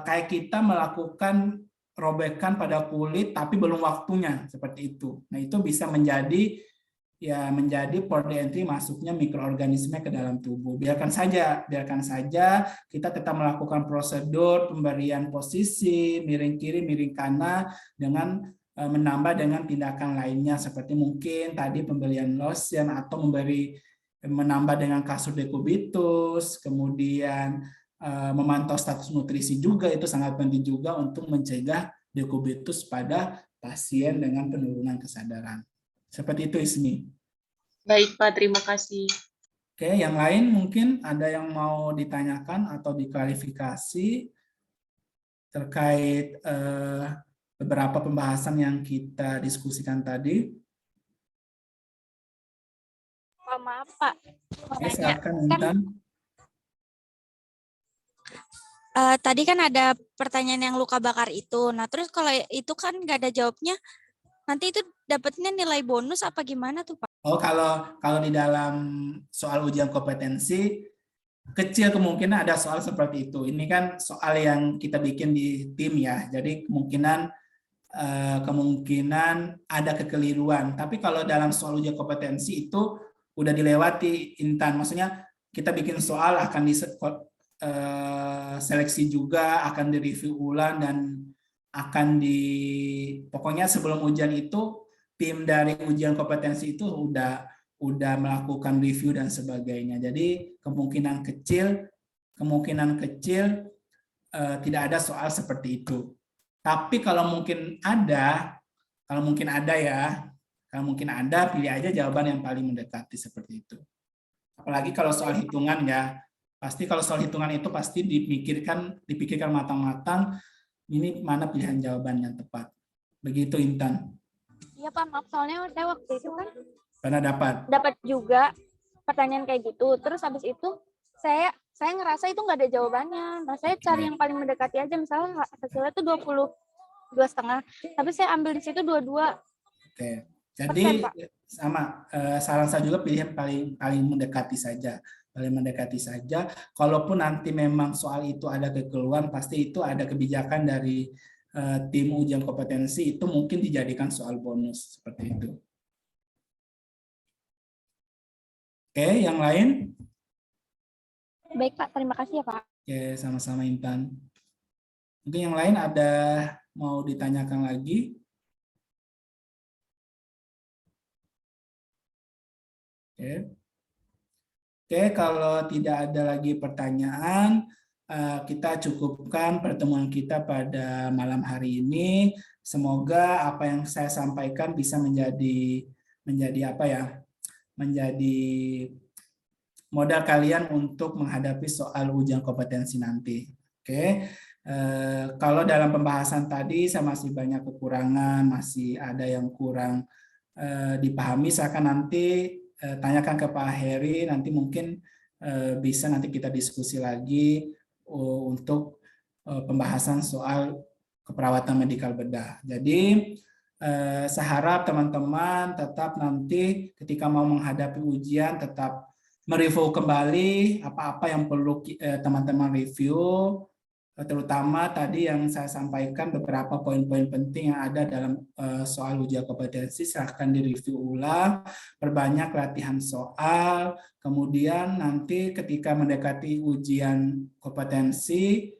kayak kita melakukan robekan pada kulit tapi belum waktunya, seperti itu. Nah, itu bisa menjadi port de entry masuknya mikroorganisme ke dalam tubuh. Biarkan saja kita tetap melakukan prosedur pemberian posisi miring kiri, miring kanan dengan menambah dengan tindakan lainnya seperti mungkin tadi pemberian lotion atau menambah dengan kasur dekubitus, kemudian memantau status nutrisi juga, itu sangat penting juga untuk mencegah dekubitus pada pasien dengan penurunan kesadaran. Seperti itu, Ismi. Baik, Pak. Terima kasih. Oke, yang lain mungkin ada yang mau ditanyakan atau diklarifikasi terkait beberapa pembahasan yang kita diskusikan tadi. Maaf, Pak. Oke, silakan, Intan. Tadi kan ada pertanyaan yang luka bakar itu. Nah, terus kalau itu kan nggak ada jawabnya, nanti itu dapatnya nilai bonus apa gimana tuh, Pak? Oh, kalau di dalam soal ujian kompetensi, kecil kemungkinan ada soal seperti itu. Ini kan soal yang kita bikin di tim ya, jadi kemungkinan ada kekeliruan. Tapi kalau dalam soal ujian kompetensi itu udah dilewati, Intan. Maksudnya kita bikin soal akan seleksi juga, akan direview ulang, dan akan pokoknya sebelum ujian itu tim dari ujian kompetensi itu udah melakukan review dan sebagainya. Jadi kemungkinan kecil tidak ada soal seperti itu. Tapi kalau mungkin ada, pilih aja jawaban yang paling mendekati seperti itu. Apalagi kalau soal hitungan ya. Pasti kalau soal hitungan itu pasti dipikirkan matang-matang, ini mana pilihan jawaban yang tepat. Begitu, Intan. Iya, Pak. Maaf, soalnya saya waktu itu kan pernah dapat juga pertanyaan kayak gitu. Terus habis itu saya ngerasa itu nggak ada jawabannya. Nah, saya cari yang paling mendekati aja. Misalnya hasilnya itu 22,5. Tapi saya ambil di situ 22. Oke. Jadi sama, saran saya juga pilih yang paling mendekati saja. Kalaupun nanti memang soal itu ada kekeliruan, pasti itu ada kebijakan dari tim ujian kompetensi, itu mungkin dijadikan soal bonus seperti itu. Oke, yang lain? Baik, Pak. Terima kasih ya, Pak. Oke, sama-sama, Intan. Mungkin yang lain ada mau ditanyakan lagi? Oke, kalau tidak ada lagi pertanyaan, kita cukupkan pertemuan kita pada malam hari ini. Semoga apa yang saya sampaikan bisa menjadi modal kalian untuk menghadapi soal ujian kompetensi nanti. Oke, kalau dalam pembahasan tadi saya masih banyak kekurangan, masih ada yang kurang dipahami, saya akan nanti tanyakan ke Pak Heri, nanti mungkin bisa nanti kita diskusi lagi untuk pembahasan soal keperawatan medikal bedah. Jadi saya harap teman-teman tetap nanti ketika mau menghadapi ujian tetap mereview kembali apa-apa yang perlu teman-teman review, terutama tadi yang saya sampaikan beberapa poin-poin penting yang ada dalam soal ujian kompetensi, silahkan direview ulang, perbanyak latihan soal, kemudian nanti ketika mendekati ujian kompetensi,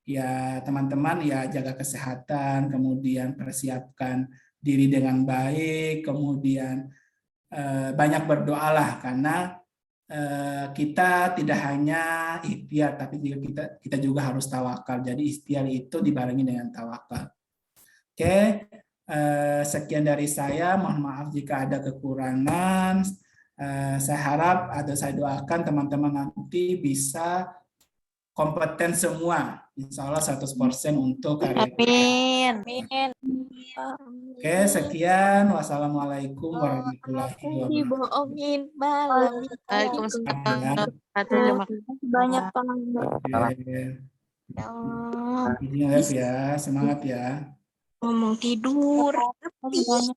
ya teman-teman ya jaga kesehatan, kemudian persiapkan diri dengan baik, kemudian banyak berdoalah karena kita tidak hanya ikhtiar, tapi juga kita juga harus tawakal. Jadi ikhtiar itu dibarengi dengan tawakal. Oke, sekian dari saya. Mohon maaf jika ada kekurangan. Saya harap atau saya doakan teman-teman nanti bisa kompeten semua. Insya Allah 100% untuk hari ini. Amin. Oke, sekian. Wassalamualaikum warahmatullahi wabarakatuh. Dibohongin malam. Waalaikumsalam. Banyak Pak. Ya. Ya, semangat ya. Ngomong tidur. Banyak.